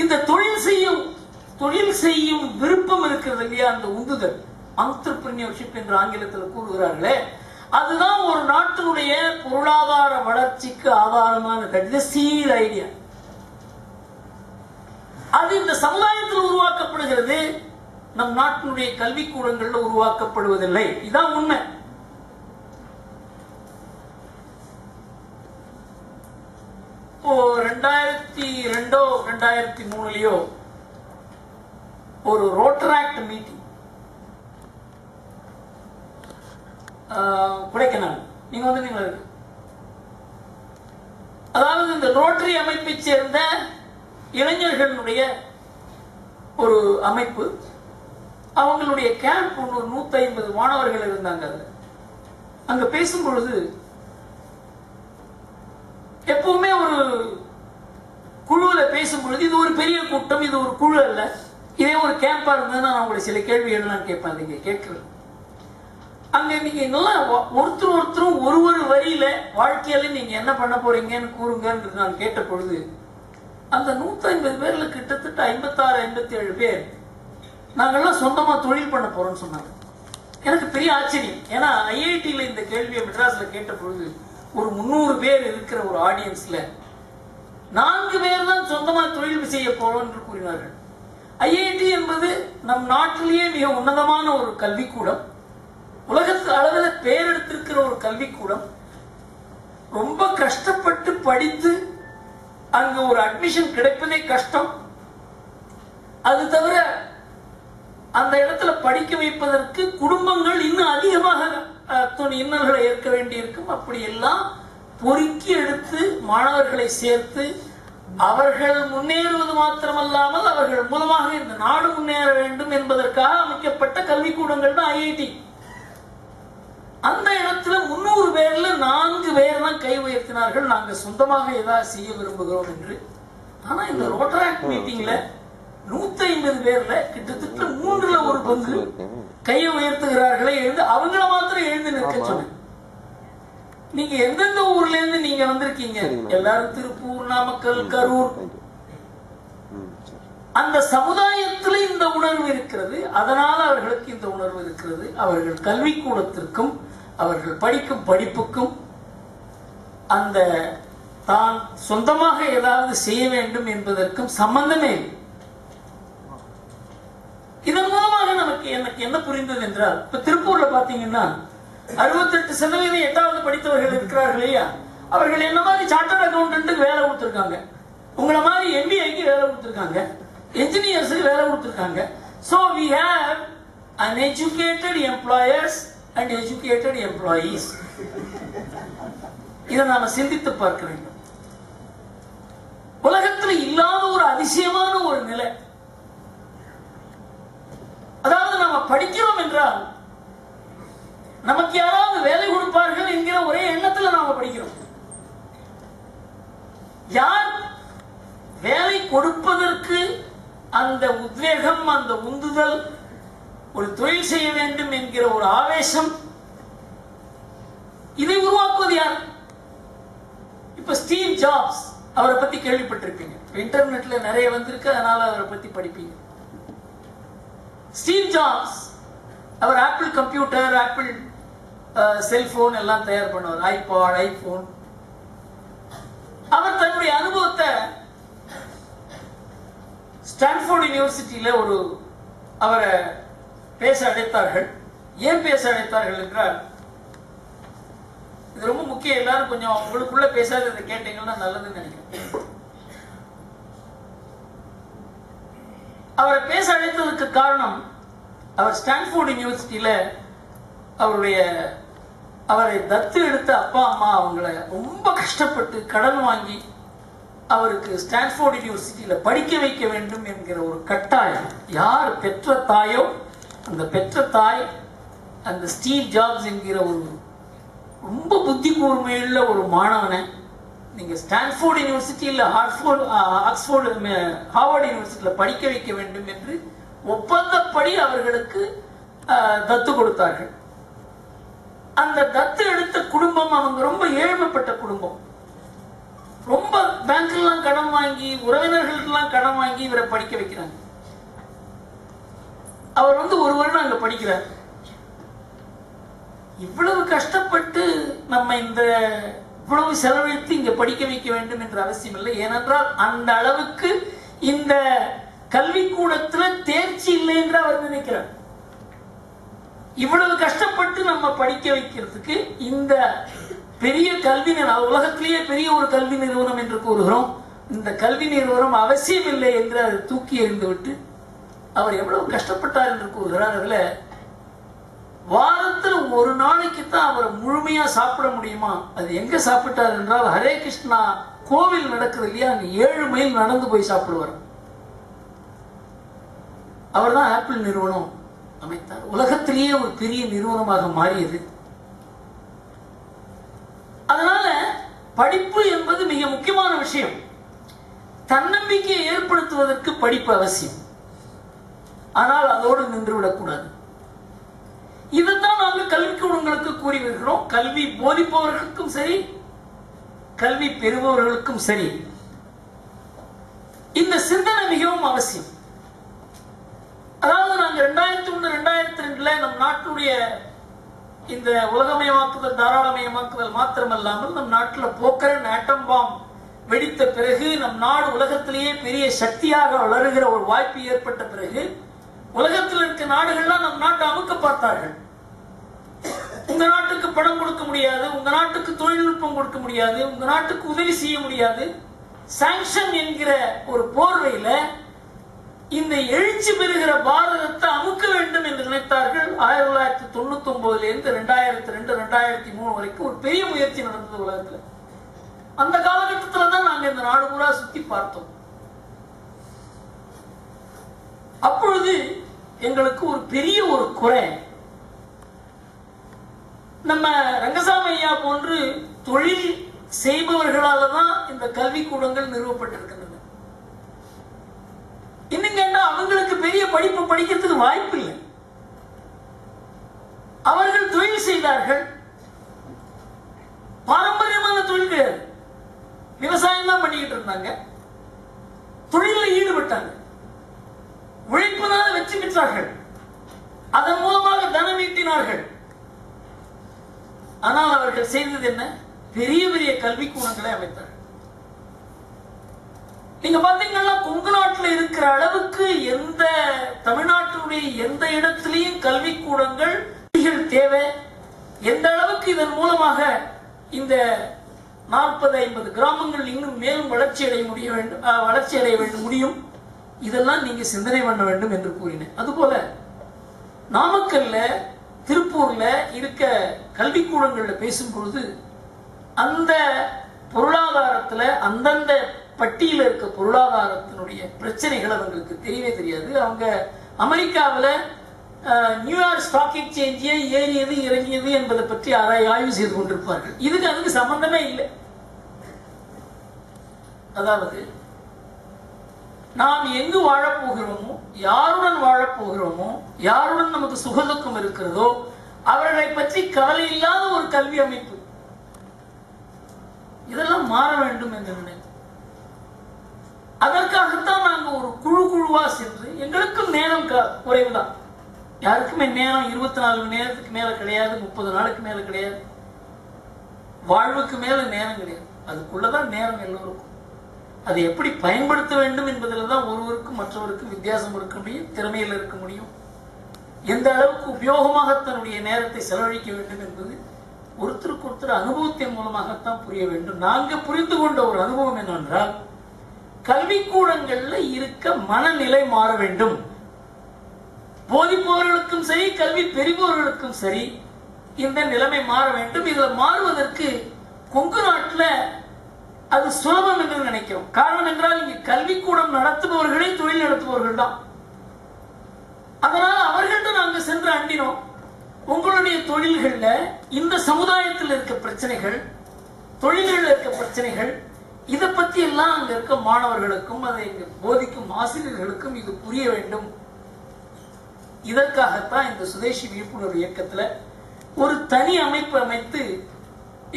இந்த தொழில் செய்யும் விருப்பம் இருக்கிறது இல்லையா, அந்த உந்துதல், என்டர்பிரினியர்ஷிப் என்று ஆங்கிலத்தில் கூறுகிறார்களே, அதுதான் ஒரு நாட்டினுடைய பொருளாதார வளர்ச்சிக்கு ஆதாரமான சீட் ஐடியா. அது இந்த சமுதாயத்தில் உருவாக்கப்படுகிறது, நம் நாட்டினுடைய கல்விக்கூடங்கள்ல உருவாக்கப்படுவதில்லை. இதான் உண்மை. இப்போ 2002 2003 ஒரு ரோட்டராக்ட் மீட்டிங் கொடைக்கானல், நீங்க வந்து அதாவது இந்த ரோட்டரி அமைப்பை சேர்ந்த இளைஞர்களுடைய ஒரு அமைப்பு, அவங்களுடைய கேம்ப் 150 மாணவர்கள் இருந்தாங்க. அங்க பேசும் பொழுது எப்பவுமே ஒரு குழுல பேசும் பொழுது, இது ஒரு பெரிய கூட்டம், இது ஒரு குழு அல்ல, இதே ஒரு கேம்பா இருந்ததுன்னா நான் உங்களை சில கேள்விகள் நான் கேட்பேன். நீங்க கேட்கல, அங்க நீங்க நல்லா ஒருத்தரும் ஒரு வரியில வாழ்க்கையில நீங்க என்ன பண்ண போறீங்கன்னு கூறுங்க நான் கேட்ட பொழுது, அந்த 150 பேர்ல கிட்டத்தட்ட 56-57 பேர் நாங்கெல்லாம் சொந்தமா தொழில் பண்ண போறோம்னு சொன்னாங்க. எனக்கு பெரிய ஆச்சரியம். ஏன்னா ஐஐடியில இந்த கேள்வியை மெட்ராஸ்ல கேட்ட பொழுது ஒரு 300 பேர் இருக்கிற ஒரு ஆடியன்ஸ்ல 4 பேர் தான் சொந்தமா தொழில் செய்ய போறோம் என்று கூறினார்கள். ஐஐடி என்பது நம் நாட்டிலேயே மிக உன்னதமான ஒரு கல்விக்கூடம், உலகத்து அளவில் பேர் எடுத்திருக்கிற ஒரு கல்விக்கூடம். ரொம்ப கஷ்டப்பட்டு படித்து அங்க ஒரு அட்மிஷன் கிடைப்பதே கஷ்டம். அது தவிர அந்த இடத்துல படிக்க வைப்பதற்கு குடும்பங்கள் இன்னும் அதிகமாக இன்னல்களை ஏற்க வேண்டியிருக்கும். அப்படி எல்லாம் பொறுக்கி எடுத்து மாணவர்களை சேர்த்து அவர்கள் முன்னேறுவது மாத்திரமல்லாமல் அவர்கள் மூலமாக இந்த நாடு முன்னேற வேண்டும் என்பதற்காக அமைக்கப்பட்ட கல்விக்கூடங்கள் தான் ஐஐடி. அந்த இடத்துல 300 பேர்ல 4 பேர் தான் கை உயர்த்தினார்கள், நாங்க சொந்தமாக ஏதாவது செய்ய விரும்புகிறோம் என்று. ஆனா இந்த ரோட்டராக்ட் மீட்டிங்ல 150 பேர்ல கிட்டத்தட்ட 1/3 பங்கு கையை உயர்த்துகிறார்களே, எழுந்து அவங்கள மாத்திரம் எழுந்து நிற்க சொன்னேன். நீங்க எந்தெந்த ஊர்ல இருந்து நீங்க வந்திருக்கீங்க? எல்லாரும் திருப்பூர், நாமக்கல், கரூர். அந்த சமுதாயத்தில் இந்த உணர்வு இருக்கிறது, அதனால அவர்களுக்கு இந்த உணர்வு இருக்கிறது. அவர்கள் கல்விக்கூடத்திற்கும் அவர்கள் படிக்கும் படிப்புக்கும் அந்த தான் சொந்தமாக ஏதாவது செய்ய வேண்டும் என்பதற்கும் சம்பந்தமே இல்லை. இதன் மூலமாக எனக்கு என்ன புரிந்தது என்றால், இப்ப திருப்பூர்ல பாத்தீங்கன்னா 68% 8வது படித்தவர்கள் இருக்கிறார்கள் இல்லையா, அவர்கள் என்ன மாதிரி சார்ட்டர்ட் அக்கௌண்டன்ட்டுக்கு வேலை கொடுத்திருக்காங்க, உங்களை மாதிரி எம்பிஐக்கு வேலை கொடுத்திருக்காங்க, என்ஜினியர்ஸுக்கு வேலை கொடுத்திருக்காங்க. So we have uneducated employers and educated employees. இதை நாம சிந்தித்து பார்க்க வேண்டும். உலகத்தில் இல்லாத ஒரு அதிசயமான ஒரு நிலை. அதாவது நாம படிக்கிறோம் என்றால் நமக்கு யாராவது வேலை கொடுப்பார்கள் என்கிற ஒரே எண்ணத்தில் நாம படிக்கிறோம். யார் வேலை கொடுப்பதற்கு அந்த உத்வேகம், அந்த உந்துதல், ஒரு தொழில் செய்ய வேண்டும் என்கிற ஒரு ஆவேசம், இதை உருவாக்குவது யார்? இப்ப ஸ்டீவ் ஜாப்ஸ், அவரை பத்தி கேள்விப்பட்டிருப்பீங்க, இன்டர்நெட்ல நிறைய வந்திருக்கு, அதனால அவரை பத்தி படிப்பீங்க. ஸ்டீவ் ஜாப்ஸ் அவர் ஆப்பிள் கம்ப்யூட்டர், ஆப்பிள் செல்போன் எல்லாம் தயார் பண்ணுவார், ஐபாட், ஐபோன். அவர் தன்னுடைய அனுபவத்தை ஸ்டான்ஃபோர்ட் யூனிவர்சிட்டியில அவரை பேச அழைத்தார்கள். ஏன் பேச அழைத்தார்கள் என்றால், இது ரொம்ப முக்கியம். எல்லாரும் கொஞ்சம் உங்களுக்குள்ள பேசாத இதை கேட்டீங்கன்னா நல்லதுன்னு நினைக்கிறேன். அவரை பேச அழைத்ததுக்கு காரணம், அவர் ஸ்டான்ஃபோர்ட் யூனிவர்சிட்டியில அவரை தத்து எடுத்த அப்பா அம்மா அவங்கள ரொம்ப கஷ்டப்பட்டு கடன் வாங்கி அவருக்கு ஸ்டான்ஃபோர்ட் யூனிவர்சிட்டியில படிக்க வைக்க வேண்டும் என்கிற ஒரு கட்டாயம். யார் பெற்ற தாயோ அந்த பெற்ற தாய் அந்த ஸ்டீவ் ஜாப்ஸ் என்கிற ஒரு ரொம்ப புத்தி கூர்மையுள்ள ஒரு மாணவனை நீங்க ஸ்டான்ஃபோர்ட் யூனிவர்சிட்டியில் ஹார்வர்ட் யூனிவர்சிட்டியில படிக்க வைக்க வேண்டும் என்று ஒப்பந்தப்படி அவர்களுக்கு தத்து கொடுத்தார்கள். அந்த தத்து எடுத்த குடும்பம் அவங்க ரொம்ப ஏழ்மைப்பட்ட குடும்பம். ரொம்ப பேங்க்லாம் கடன் வாங்கி உறவினர்களுக்கெல்லாம் கடன் வாங்கி இவரை படிக்க வைக்கிறாங்க. அவர் ஒரு வருடம் அங்க படிக்கிறார். இவ்வளவு கஷ்டப்பட்டு நம்ம இவ்வளவு செலவழித்து இங்க படிக்க வைக்க வேண்டும் என்ற அவசியம் இல்லை. ஏனென்றால் அந்த அளவுக்கு இந்த கல்விக்கூடத்துல தேர்ச்சி இல்லை என்று அவர் நினைக்கிறார். இவ்வளவு கஷ்டப்பட்டு நம்ம படிக்க வைக்கிறதுக்கு இந்த பெரிய கல்வி உலகத்திலேயே பெரிய ஒரு கல்வி நிறுவனம் என்று கூறுகிறோம், இந்த கல்வி நிறுவனம் அவசியம் இல்லை என்று அதை தூக்கி எறிந்து விட்டு அவர் எவ்வளவு கஷ்டப்பட்டார் என்று கூறுகிறார். அதுல வாரத்தில் ஒரு நாளைக்கு தான் அவர் முழுமையா சாப்பிட முடியுமா. அது எங்க சாப்பிட்டார் என்றால், ஹரே கிருஷ்ணா கோவில் நடக்குது இல்லையா, 7 மைல் நடந்து போய் சாப்பிடுவார். அவர் தான் ஆப்பிள் நிறுவனம் அமைத்தார். உலகத்திலேயே ஒரு பெரிய நிறுவனமாக மாறியது. அதனால படிப்பு என்பது மிக முக்கியமான விஷயம். தன்னம்பிக்கையை ஏற்படுத்துவதற்கு படிப்பு அவசியம். ஆனால் அதோடு நின்றுவிடக்கூடாது. இதைத்தான் நாங்கள் கல்விக்கூடங்களுக்கு கூறி வருகிறோம். கல்வி போதிப்பவர்களுக்கும் சரி, கல்வி பெறுபவர்களுக்கும் சரி, இந்த சிந்தனை மிகவும் அவசியம். அதாவது நாங்கள் 2001 2002 நம் நாட்டுடைய இந்த உலகமயமாக்குதல் தாராளமயமாக்குதல் மாத்திரமல்லாமல் நம் நாட்டில் போக்கரன் ஆட்டம் பாம் வெடித்த பிறகு நம் நாடு உலகத்திலேயே பெரிய சக்தியாக வளருகிற ஒரு வாய்ப்பு ஏற்பட்ட பிறகு உலகத்தில் இருக்க நாடுகள்லாம் நம் நாட்டை அமுக்க பார்த்தார்கள். உங்க நாட்டுக்கு பணம் கொடுக்க முடியாது, உங்க நாட்டுக்கு தொழில்நுட்பம் கொடுக்க முடியாது, உங்க நாட்டுக்கு உதவி செய்ய முடியாது, சாங்ஷன் என்கிற ஒரு போர்வையில இந்த எழுச்சி பெறுகிற பாரதத்தை அமுக்க வேண்டும் என்று நினைத்தார்கள். 1999 இருந்து 2002 2003 வரைக்கும் ஒரு பெரிய முயற்சி நடந்தது உலகத்தில். அந்த காலகட்டத்தில் தான் நாங்கள் இந்த நாடு பூரா சுத்தி பார்த்தோம். அப்பொழுது எங்களுக்கு ஒரு பெரிய ஒரு குறை, நம்ம ரங்கசாமி ஐயா போன்று தொழில் செய்பவர்களால தான் இந்த கல்விக்கூடங்கள் நிறுவப்பட்டிருக்கின்றன. இன்னும் கேட்டா அவங்களுக்கு பெரிய படிப்பு படிக்கிறதுக்கு வாய்ப்பு இல்லை. அவர்கள் தொழில் செய்தார்கள். பாரம்பரியமான தொழில் கிடையாது, விவசாயம் தான் பண்ணிக்கிட்டு இருந்தாங்க. தொழிலில் ஈடுபட்டாங்க, உழைப்பினால வெற்றி பெற்றார்கள், அதன் மூலமாக தனம் ஈட்டினார்கள். ஆனால் அவர்கள் செய்தது என்ன? பெரிய பெரிய கல்விக்கூடங்களை அமைத்தார்கள். நீங்க பாத்தீங்கன்னா கொங்கு நாட்டில் இருக்கிற அளவுக்கு எந்த தமிழ்நாட்டினுடைய எந்த இடத்திலையும் கல்விக்கூடங்கள் தேவை. எந்த அளவுக்கு இதன் மூலமாக இந்த 40-50 கிராமங்கள் இன்னும் மேலும் வளர்ச்சி அடைய முடியும். இதெல்லாம் நீங்க சிந்தனை பண்ண வேண்டும் என்று கூறினேன். அதுபோல நாமக்கல்ல திருப்பூர்ல இருக்க கல்விக்கூடங்கள்ல பேசும்பொழுது அந்த பொருளாதாரத்துல அந்தந்த பட்டியல இருக்க பொருளாதாரத்தினுடைய பிரச்சனைகள் அவங்களுக்கு தெரியவே தெரியாது. அவங்க அமெரிக்காவில் நியூயார்க் ஸ்டாக் எக்ஸ்சேஞ்சே ஏறியது இறங்கியது என்பதை பற்றி ஆய்வு செய்து கொண்டிருப்பார்கள். அதுக்கு சம்பந்தமே இல்லை. அதாவது நாம் எங்கு வாழப்போகிறோமோ, யாருடன் வாழப்போகிறோமோ, யாருடன் நமக்கு சுகதுக்கம் இருக்கிறதோ அவர்களை பற்றி கவலை இல்லாத ஒரு கல்வி அமைப்பு, இதெல்லாம் மாற வேண்டும் என்று நினைக்கிறேன். அதற்காகத்தான் நாங்கள் ஒரு குழுவா சென்று, எங்களுக்கும் நேரம் குறைவுதான், யாருக்குமே நேரம் 24 மணி நேரத்துக்கு மேல கிடையாது, 30 நாளுக்கு மேல கிடையாது, வாழ்வுக்கு மேல நேரம் கிடையாது. அதுக்குள்ளதான் நேரம் எல்லோருக்கும். அதை எப்படி பயன்படுத்த வேண்டும் என்பதில் தான் ஒருவருக்கும் மற்றவருக்கும் வித்தியாசம் இருக்க முடியும், திறமையில் இருக்க முடியும். எந்த அளவுக்கு உபயோகமாக தன்னுடைய நேரத்தை செலவழிக்க வேண்டும் என்பது ஒருத்தருக்கு ஒருத்தர் அனுபவத்தின் மூலமாகத்தான் புரிய வேண்டும். நாங்க புரிந்து கொண்ட ஒரு அனுபவம் என்னவென்றால், கல்விக்கூடங்கள்ல இருக்க மனநிலை மாற வேண்டும். போதிப்பவர்களுக்கும் சரி, கல்வி பெறுபவர்களுக்கும் சரி, இந்த நிலைமை மாற வேண்டும். இதுல மாறுவதற்கு கொங்கு நாட்டுல அது சுலபம் என்று நினைக்கிறோம். காரணம் என்றால், இங்கு கல்விக்கூடம் நடத்துபவர்களே தொழில் நடத்துபவர்கள் தான். அதனால அவர்கள்ட்ட நாங்க சென்று அண்டினோம். உங்களுடைய தொழில்கள்ல இந்த சமுதாயத்தில் இருக்க பிரச்சனைகள், தொழில்கள் இருக்க பிரச்சனைகள், இதை பத்தி எல்லாம் அங்க இருக்க மாணவர்களுக்கும் அதை போதிக்கும் ஆசிரியர்களுக்கும் இது புரிய வேண்டும். இதற்காகத்தான் இந்த சுதேசி விழிப்புணர்வு இயக்கத்துல ஒரு தனி அமைப்பு அமைத்து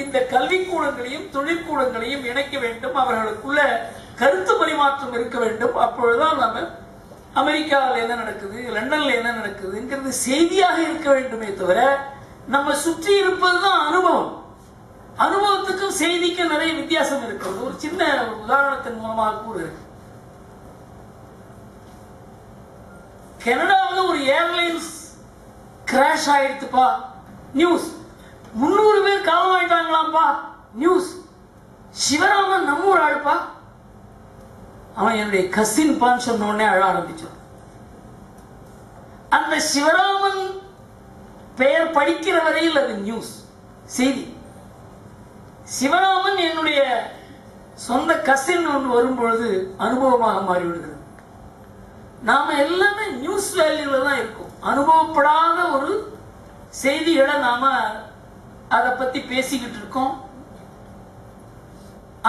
இந்த கல்விக்கூடங்களையும் தொழிற்கூடங்களையும் இணைக்க வேண்டும். அவர்களுக்குள்ள கருத்து பரிமாற்றம் இருக்க வேண்டும். அப்பொழுதுதான் நம்ம அமெரிக்காவில் என்ன நடக்குது, லண்டன்ல என்ன நடக்குதுங்கிறது செய்தியாக இருக்க வேண்டுமே தவிர, நம்ம சுற்றி இருப்பதுதான் அனுபவம். அனுபவத்துக்கும் செய்திக்கும் நிறைய வித்தியாசம் இருக்கிறது. ஒரு சின்ன உதாரணத்தின் மூலமாக கூறுகிறேன். கனடாவில் ஒரு ஏர்லைன்ஸ் கிராஷ் ஆயிடுச்சுப்பா, நியூஸ். 300 பேர் காலமாயிட்டாங்களாம்பா, நியூஸ். சிவராமன் நம்ம ஒரு ஆளுப்பா, அவன் என்னுடைய கசின் பான்னு சொன்ன உடனே அழ ஆரம்பிச்சான். அந்த சிவராமன் பெயர் படிக்கிற வரையில் அது நியூஸ், செய்தி. சிவராமன் என்னுடைய சொந்த கசின் ஒன்று வரும்பொழுது அனுபவமாக மாறிவிடுகிறது. நாம எல்லாமே நியூஸ் வேல்யூல தான் இருக்கும். அனுபவப்படாத ஒரு செய்திகளை நாம அதை பத்தி பேசிக்கிட்டு இருக்கோம்.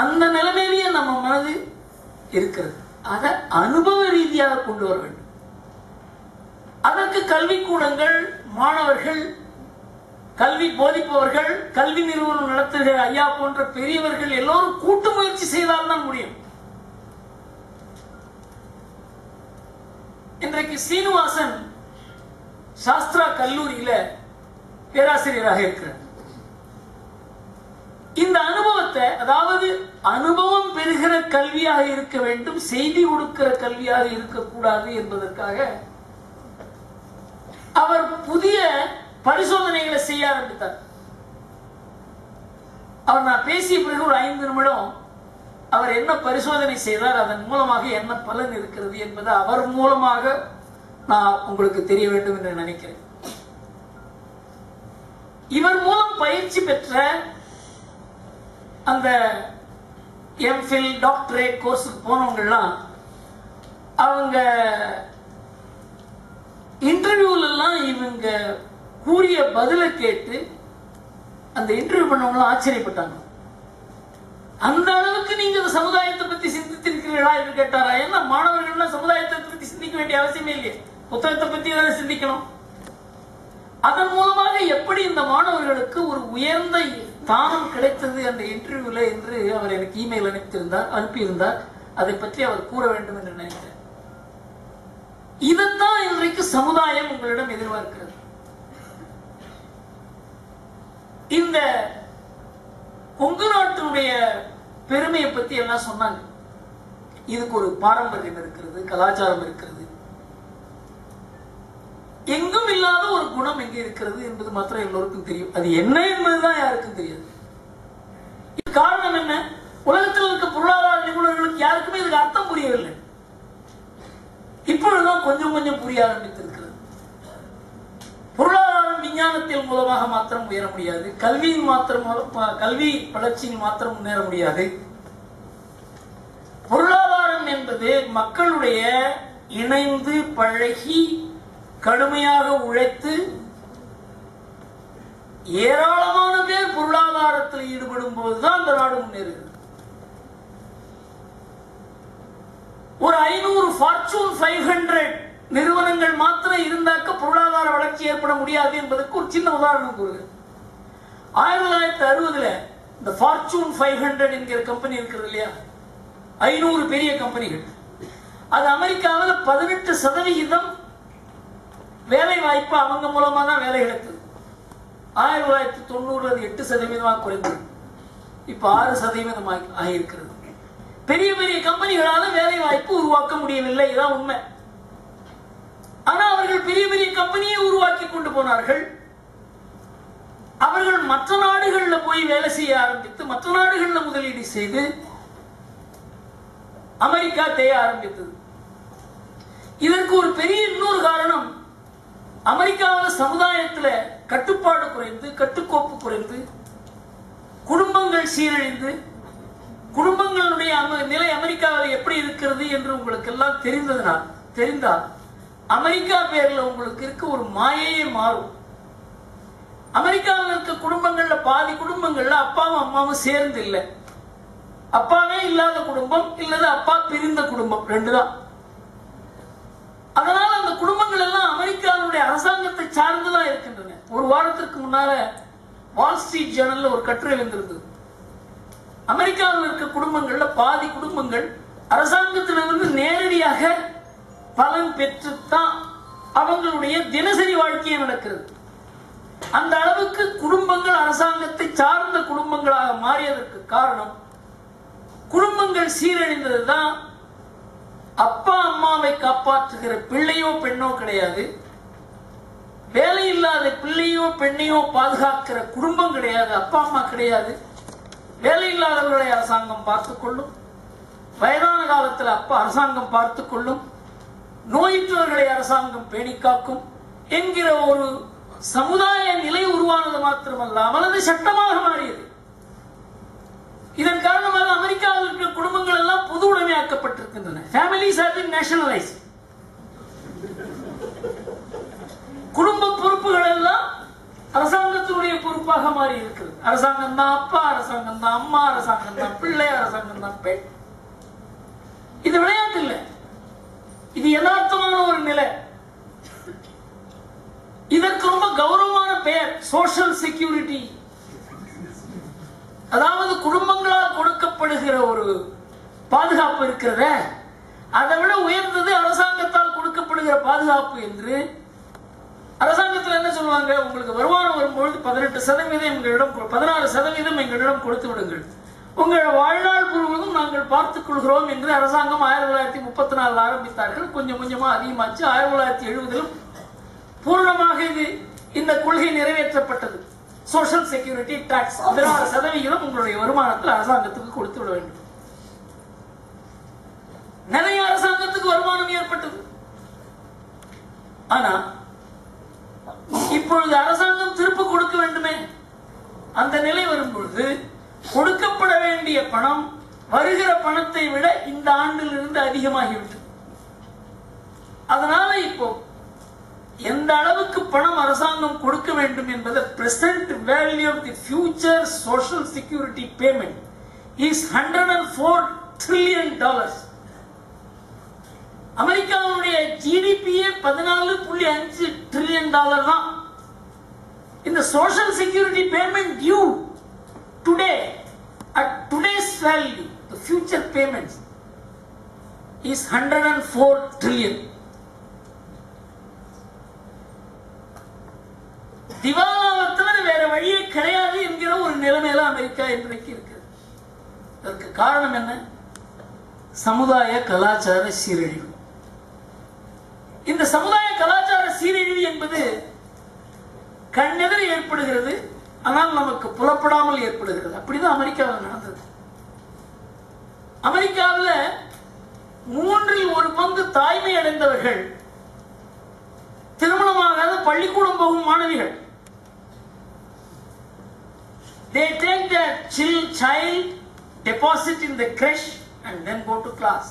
அந்த நிலைமையிலேயே நம்ம மனது இருக்கிறது. அதை அனுபவ ரீதியாக கொண்டு வர வேண்டும். அதற்கு கல்விக்கூடங்கள், மாணவர்கள், கல்வி போதிப்பவர்கள், கல்வி நிறுவனம் நடத்துகிற ஐயா போன்ற பெரியவர்கள் எல்லோரும் கூட்டு முயற்சி செய்தால்தான் முடியும். இன்றைக்கு சீனிவாசன் சாஸ்திரா கல்லூரியில பேராசிரியராக இருக்கிறார். இந்த அனுபவத்தை, அதாவது அனுபவம் பெறுகிற கல்வியாக இருக்க வேண்டும், செய்தி கொடுக்கிற கல்வியாக இருக்கக்கூடாது என்பதற்காக அவர் புதிய பரிசோதனைகளை செய்ய ஆரம்பித்தார். அவர் நான் பேசிய பிறகு ஒரு 5 நிமிடம் அவர் என்ன பரிசோதனை செய்தார், அதன் மூலமாக என்ன பலன் இருக்கிறது என்பது அவர் மூலமாக நான் உங்களுக்கு தெரிய வேண்டும் என்று நினைக்கிறேன். இவர் மூலம் பயிற்சி பெற்ற அந்த எம்ஃபில், டாக்டரேட் கோர்ஸுக்கு போனவங்கலாம் அவங்க இன்டர்வியூல எல்லாம் இவங்க கூறிய பதிலை கேட்டு அந்த இன்டர்வியூ பண்ணவங்களும் ஆச்சரியப்பட்டாங்க. அந்த அளவுக்கு நீங்க சமுதாயத்தை பத்தி சிந்தித்திருக்கிறீர்களா என்று கேட்டாரா? ஏன்னா மாணவர்கள் சமுதாயத்தை பத்தி சிந்திக்க வேண்டிய அவசியமே இல்லையே, புத்தகத்தை பத்தி தானே சிந்திக்கணும். அதன் மூலமாக எப்படி இந்த மாணவர்களுக்கு ஒரு உயர்ந்த தானம் கிடைத்தது அந்த இன்டர்வியூல என்று அவர் எனக்கு இமெயில் அனுப்பியிருந்தார். அதை பற்றி அவர் கூற வேண்டும் என்று நினைக்கிறேன். இதைத்தான் இன்றைக்கு சமுதாயம் உங்களிடம் எதிர்பார்க்கிறது. இந்த கொங்கு நாட்டினுடைய பெருமையை பத்தி எல்லாம் சொன்னாங்க. இதுக்கு ஒரு பாரம்பரியம் இருக்கிறது, கலாச்சாரம் இருக்கிறது. எங்கும் இல்லாத ஒரு குணம் எங்கே இருக்கிறது என்பது மாத்திரம் எல்லோருக்கும் தெரியும். அது என்ன என்பதுதான் யாருக்கும் தெரியாது. காரணம் என்ன? உலகத்தில் இருக்க பொருளாதார நிபுணர்களுக்கு யாருக்குமே இதுக்கு அர்த்தம் புரியவில்லை. இப்பொழுதுதான் கொஞ்சம் கொஞ்சம் புரிய ஆரம்பித்திருக்கிறது. பொருளாதாரம் விஞ்ஞானத்தின் மூலமாக மாத்திரம் உயர முடியாது, கல்வியின் மாத்திரம், கல்வி வளர்ச்சியில் மாத்திரம் முன்னேற முடியாது. பொருளாதாரம் என்பது மக்களுடைய இணைந்து பழகி கடுமையாக உழைத்து ஏராளமான பேர் பொருளாதாரத்தில் ஈடுபடும் போதுதான் அந்த நாடு முன்னேறுகிறது. ஒரு 500 ஃபார்ச்சூன் 500 நிறுவனங்கள் மாத்திரம் இருந்தாக்க பொருளாதார வளர்ச்சி ஏற்பட முடியாது என்பதற்கு ஒரு சின்ன உதாரணம் கூறுகிறேன். 1960 இந்த ஃபார்ச்சூன் 500 என்கிற கம்பெனி இருக்கிறது இல்லையா, 500 பெரிய கம்பெனிகள். அது அமெரிக்காவில் 18% வேலை வாய்ப்பு அவங்க மூலமா தான் வேலை கிடைத்தது. 1990 அது 8% குறைந்தது. இப்ப 6% ஆகியிருக்கிறது. பெரிய பெரிய கம்பெனிகளால வேலை வாய்ப்பு உருவாக்க முடியவில்லை, இதான் உண்மை. ஆனா அவர்கள் பெரிய பெரிய கம்பெனியை உருவாக்கி கொண்டு போனார்கள். அவர்கள் மற்ற நாடுகளில் போய் வேலை செய்ய ஆரம்பித்து மற்ற நாடுகளில் முதலீடு செய்து அமெரிக்கா தேய ஆரம்பித்தது. இதற்கு ஒரு பெரிய இன்னொரு காரணம், அமெரிக்காவில் சமுதாயத்தில் கட்டுப்பாடு குறைந்து, கட்டுக்கோப்பு குறைந்து, குடும்பங்கள் சீரழிந்து, குடும்பங்களுடைய நிலை அமெரிக்காவில் எப்படி இருக்கிறது என்று உங்களுக்கு எல்லாம் தெரிந்தால் அமெரிக்கா பேர்ல உங்களுக்கு இருக்க ஒரு மாயையே மாறும். அமெரிக்காவில் இருக்க குடும்பங்கள்ல பாதி குடும்பங்கள்ல அப்பாவும் அம்மாவும் சேர்ந்து இல்லை, அப்பாவே இல்லாத குடும்பம் இல்லது அப்பா பிரிந்த குடும்பம், ரெண்டு தான். அதனால அந்த குடும்பங்கள் எல்லாம் அமெரிக்காவுடைய அரசாங்கத்தை சார்ந்துதான் இருக்கின்றன. ஒரு வாரத்திற்கு முன்னால வால் ஸ்ட்ரீட் ஜேர்னல்ல ஒரு கட்டுரை வந்திருந்தது. அமெரிக்காவில் இருக்க குடும்பங்கள்ல பாதி குடும்பங்கள் அரசாங்கத்திலிருந்து நேரடியாக பலன் பெற்றுத்தான் அவங்களுடைய தினசரி வாழ்க்கையை நடக்கிறது. அந்த அளவுக்கு குடும்பங்கள் அரசாங்கத்தை சார்ந்த குடும்பங்களாக மாறியதற்கு காரணம், குடும்பங்கள் சீரழிந்ததுதான். அப்பா அம்மாவை காப்பாற்றுகிற பிள்ளையோ பெண்ணோ கிடையாது, வேலை இல்லாத பிள்ளையோ பெண்ணையோ பாதுகாக்கிற குடும்பம் கிடையாது, அப்பா அம்மா கிடையாது. வேலை இல்லாதவர்களை அரசாங்கம் பார்த்துக் கொள்ளும், வயதான காலத்தில் அப்பா அரசாங்கம் பார்த்துக் கொள்ளும், நோயுற்றவர்களை அரசாங்கம் பேணி காக்கும் என்கிற ஒரு சமுதாய நிலை உருவானது மாத்திரமல்லாமல் அது சட்டமாக மாறியது. இதன் காரணமாக அமெரிக்காவில் இருக்கிற குடும்பங்கள் எல்லாம் பொது உடைமையாக்கப்பட்டிருக்கின்றன. Families have been nationalized. குடும்ப பொறுப்புகள் எல்லாம் அரசாங்கத்தினுடைய பொறுப்பாக மாறி இருக்கிறது. அரசாங்கம் தான் அப்பா, அரசாங்கம் தான் அம்மா, அரசாங்கம் தான் பிள்ளை, அரசாங்கம் தான் பெண். இது விளையாட்டு இல்லை, இது யதார்த்தமான ஒரு நிலை. இதற்கு ரொம்ப கௌரவமான பெயர் சோஷியல் செக்யூரிட்டி. அதாவது குடும்பங்களால் கொடுக்கப்படுகிற ஒரு பாதுகாப்பு இருக்கிறத அதை விட உயர்ந்தது அரசாங்கத்தால் கொடுக்கப்படுகிற பாதுகாப்பு என்று. அரசாங்கத்தில் என்ன சொல்லுவாங்க, உங்களுக்கு வருமானம் வரும்பொழுது 18% எங்களிடம், 16% எங்களிடம் கொடுத்து விடுங்கள், உங்கள் வாழ்நாள் முழுவதும் நாங்கள் பார்த்துக் கொள்கிறோம் என்று அரசாங்கம் 1934 ஆரம்பித்தார்கள். கொஞ்சம் கொஞ்சமா அதிகமாச்சு. 1970 பூர்ணமாக இந்த கொள்கை நிறைவேற்றப்பட்டது. சோஷியல் செக்யூரிட்டி டாக்ஸ் 16% உங்களுடைய வருமானத்தில் அரசாங்கத்துக்கு கொடுத்து விட வேண்டும். நிறைய அரசாங்கத்துக்கு வருமானம் ஏற்பட்டது. ஆனா இப்பொழுது அரசாங்கம் திருப்ப கொடுக்க வேண்டுமே, அந்த நிலை வரும்பொழுது கொடுக்கப்பட வேண்டிய பணம் வருகிற பணத்தை விட இந்த ஆண்டிலிருந்து அதிகமாகிவிட்டது. அதனால இப்போ எந்த அளவுக்கு பணம் அரசாங்கம் கொடுக்க வேண்டும் என்பது, present value of the future social security payment is $104 trillion. அமெரிக்காவுடைய ஜிடிபியே $14.5 trillion தான். இந்த social security payment due today at today's value, the future payments is $104 trillion. திவாலாவை தவிர வேற வழியே கிடையாது என்கிற ஒரு நிலைமையில அமெரிக்கா இன்றைக்கு இருக்கு. அதற்கு காரணம் என்ன? சமுதாய கலாச்சார சீரழிவு. இந்த சமுதாய கலாச்சார சீரழிவு என்பது கண்ணெதிர ஏற்படுகிறது, ஆனால் நமக்கு புலப்படாமல் ஏற்படுகிறது. அப்படிதான் அமெரிக்காவில் நடந்தது. அமெரிக்காவில் 1/3 தாய்மை அடைந்தவர்கள் திருமணமாகாத பள்ளிக்கூடம் போகும் மாணவிகள். They take their child, deposit in the creche and then go to class.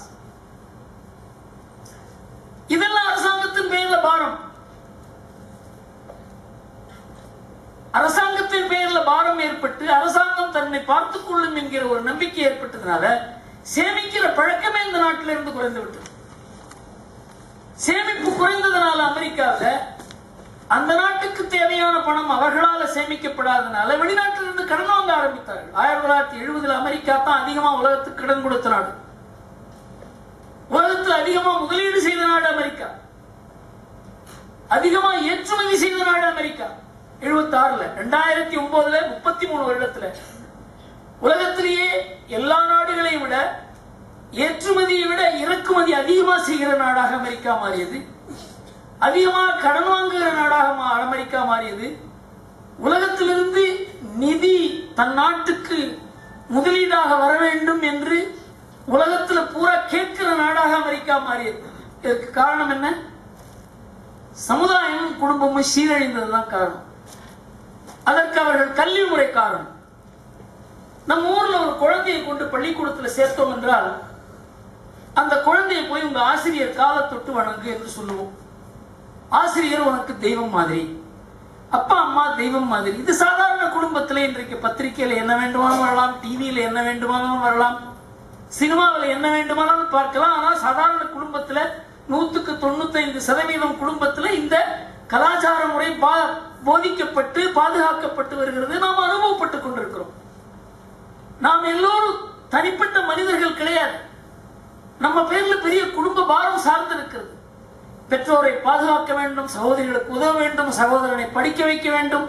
இதெல்லாம் அரசாங்கத்தின் பெயர்ல பாரம். அரசாங்கத்தின் பெயர்ல பாரம் ஏற்பட்டு அரசாங்கம் தன்னை பார்த்துக் கொள்ளும் என்கிற ஒரு நம்பிக்கை ஏற்பட்டதுனால சேமிக்கிற பழக்கமே இந்த நாட்டில இருந்து குறைந்து விட்டது. சேமிப்பு குறைந்ததுனால அமெரிக்காவில் அந்த நாட்டுக்கு தேவையான பணம் அவர்களால் சேமிக்கப்படாதனால வெளிநாட்டிலிருந்து கடன் வாங்க ஆரம்பித்தார்கள். 1970 அமெரிக்கா தான் அதிகமா உலகத்துக்கு கடன் கொடுத்த நாடு. உலகத்தில் அதிகமா முதலீடு செய்த நாடு அமெரிக்கா. அதிகமா ஏற்றுமதி செய்த நாடு அமெரிக்கா. 76 2009 33 வருடத்துல உலகத்திலேயே எல்லா நாடுகளையும் விட ஏற்றுமதியை விட இறக்குமதி அதிகமா செய்கிற நாடாக அமெரிக்கா மாறியது. அதிகமாக கடன் வாங்குகிற நாடாக அமெரிக்கா மாறியது. உலகத்திலிருந்து நிதி தன் நாட்டுக்கு முதலீடாக வர வேண்டும் என்று உலகத்தில் பூரா கேட்கிற நாடாக அமெரிக்கா மாறியது. இதற்கு காரணம் என்ன? சமுதாயமும் குடும்பமும் சீரழிந்ததுதான் காரணம். அதற்கு அவர்கள் கல்வி முறை காரணம். நம்ம ஊர்ல ஒரு குழந்தையை கொண்டு பள்ளிக்கூடத்தில் சேர்த்தோம் என்றால் அந்த குழந்தையை போய் உங்க ஆசிரியர் காலை தொட்டு வணங்கு என்று சொல்லுவோம். ஆசிரியர் உனக்கு தெய்வம் மாதிரி, அப்பா அம்மா தெய்வம் மாதிரி. இது சாதாரண குடும்பத்தில் இன்றைக்கு பத்திரிகையில என்ன வேண்டுமானாலும் வரலாம், டிவியில என்ன வேண்டுமானாலும் வரலாம், சினிமாவில் என்ன வேண்டுமானாலும் பார்க்கலாம். ஆனால் சாதாரண குடும்பத்துல 195% குடும்பத்துல இந்த கலாச்சார முறை போதிக்கப்பட்டு பாதுகாக்கப்பட்டு வருகிறது. நாம் அனுபவப்பட்டுக் கொண்டிருக்கிறோம். நாம் எல்லோரும் தனிப்பட்ட மனிதர்கள் கிடையாது. நம்ம பேர்ல பெரிய குடும்ப பாரம் சார்ந்து இருக்கிறது. பெற்றோரை பாதுகாக்க வேண்டும், சகோதரிகளுக்கு உதவ வேண்டும், சகோதரனை படிக்க வைக்க வேண்டும்,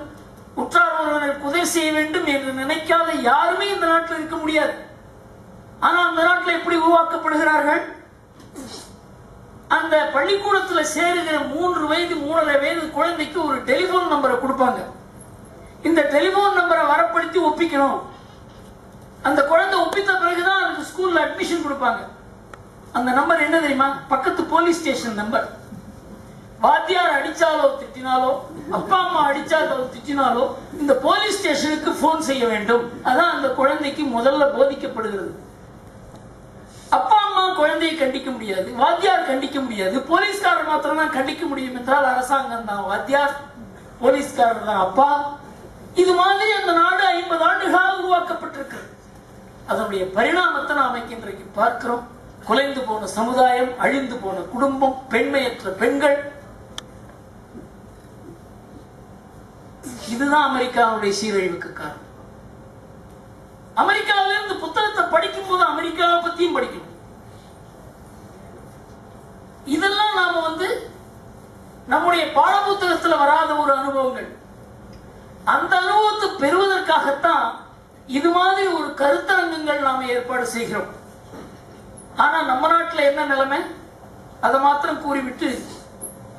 உற்றார் உறவினருக்கு உதவி செய்ய வேண்டும் என்று நினைக்காத யாருமே இந்த நாட்டில் இருக்க முடியாது. ஆனால் அந்த நாட்டில் எப்படி உருவாக்கப்படுகிறார்கள்? அந்த பள்ளிக்கூடத்தில் சேருகிற 3 வயது 3.5 வயது குழந்தைக்கு ஒரு டெலிபோன் நம்பரை கொடுப்பாங்க. இந்த டெலிபோன் நம்பரை வரப்படுத்தி ஒப்பிக்கணும். அந்த குழந்தை ஒப்பித்த பிறகுதான் அதுக்கு ஸ்கூல்ல அட்மிஷன் கொடுப்பாங்க. அந்த நம்பர் என்ன தெரியுமா? பக்கத்து போலீஸ் ஸ்டேஷன் நம்பர். வாத்தியார் அடிச்சாலோ திட்டினாலோ, அப்பா அம்மா அடிச்சாலோ திட்டினாலோ இந்த போலீஸ் ஸ்டேஷனுக்கு போன் செய்ய வேண்டும். அதான் அந்த குழந்தைக்கு முதல்ல போதிக்கப்படுகிறது. அப்பா அம்மா குழந்தையை கண்டிக்க முடியாது, வாத்தியார் கண்டிக்க முடியாது, போலீஸ்காரர் மாத்திரம் தான் கண்டிக்க முடியும் என்றால் அரசாங்கம் தான் வாத்தியார், போலீஸ்காரர் தான் அப்பா. இது மாதிரி அந்த நாடு 50 ஆண்டுகளாக உருவாக்கப்பட்டிருக்கிறது. அதனுடைய பரிணாமத்தை நாம் இன்றைக்கு பார்க்கிறோம். குலைந்து போன சமுதாயம், அழிந்து போன குடும்பம், பெண்மையற்ற பெண்கள். இதுதான் அமெரிக்காவுடைய சீரழிவுக்கு காரணம். அமெரிக்காவிலிருந்து புத்தகத்தை படிக்கும் போது அமெரிக்காவை பத்தியும் படிக்கணும். இதெல்லாம் நாம நம்முடைய பாட புத்தகத்தில் வராத ஒரு அனுபவங்கள். அந்த அனுபவத்தை பெறுவதற்காகத்தான் இது மாதிரி ஒரு கருத்தரங்கங்கள் நாம ஏற்பாடு செய்கிறோம். ஆனா நம்ம நாட்டில் என்ன நிலைமை? அதை மாத்திரம் கூறிவிட்டு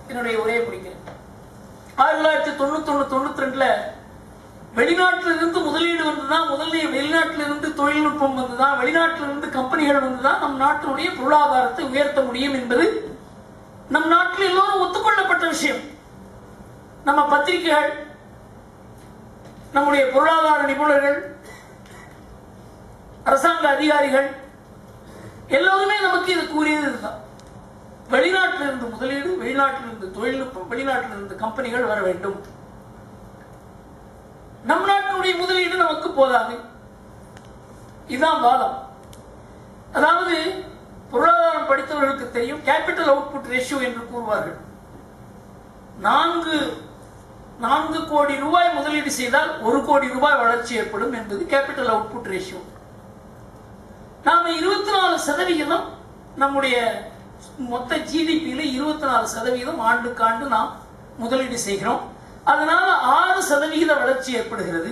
என்னுடைய உரையை முடிக்கிறேன். 1991-92 வெளிநாட்டிலிருந்து முதலீடு வந்துதான், வெளிநாட்டிலிருந்து தொழில்நுட்பம் வந்துதான், வெளிநாட்டிலிருந்து கம்பெனிகள் வந்துதான் நம் நாட்டினுடைய பொருளாதாரத்தை உயர்த்த முடியும் என்பது நம் நாட்டில் எல்லோரும் ஒத்துக்கொள்ளப்பட்ட விஷயம். நம்ம பத்திரிகைகள், நம்முடைய பொருளாதார நிபுணர்கள், அரசாங்க அதிகாரிகள் எல்லோருமே நமக்கு இது கூறியது இதுதான். வெளிநாட்டிலிருந்து முதலீடு, வெளிநாட்டிலிருந்து தொழில்நுட்பம், வெளிநாட்டிலிருந்து கம்பெனிகள் வர வேண்டும். நம் நாட்டினுடைய முதலீடு நமக்கு போதாது. இதுதான் வாதம். அதாவது பொருளாதாரம் படித்தவர்களுக்கு தெரியும், கேபிட்டல் அவுட்புட் ரேஷியோ என்று கூறுவார்கள். 4 கோடி ரூபாய் முதலீடு செய்தால் 1 கோடி ரூபாய் வளர்ச்சி ஏற்படும் என்பது கேபிட்டல் அவுட்புட் ரேஷியோ. நாம 24% நம்முடைய மொத்த ஜிடிபியில 24% ஆண்டுக்கு ஆண்டு நாம் முதலீடு செய்கிறோம். அதனால 6% வளர்ச்சி ஏற்படுகிறது.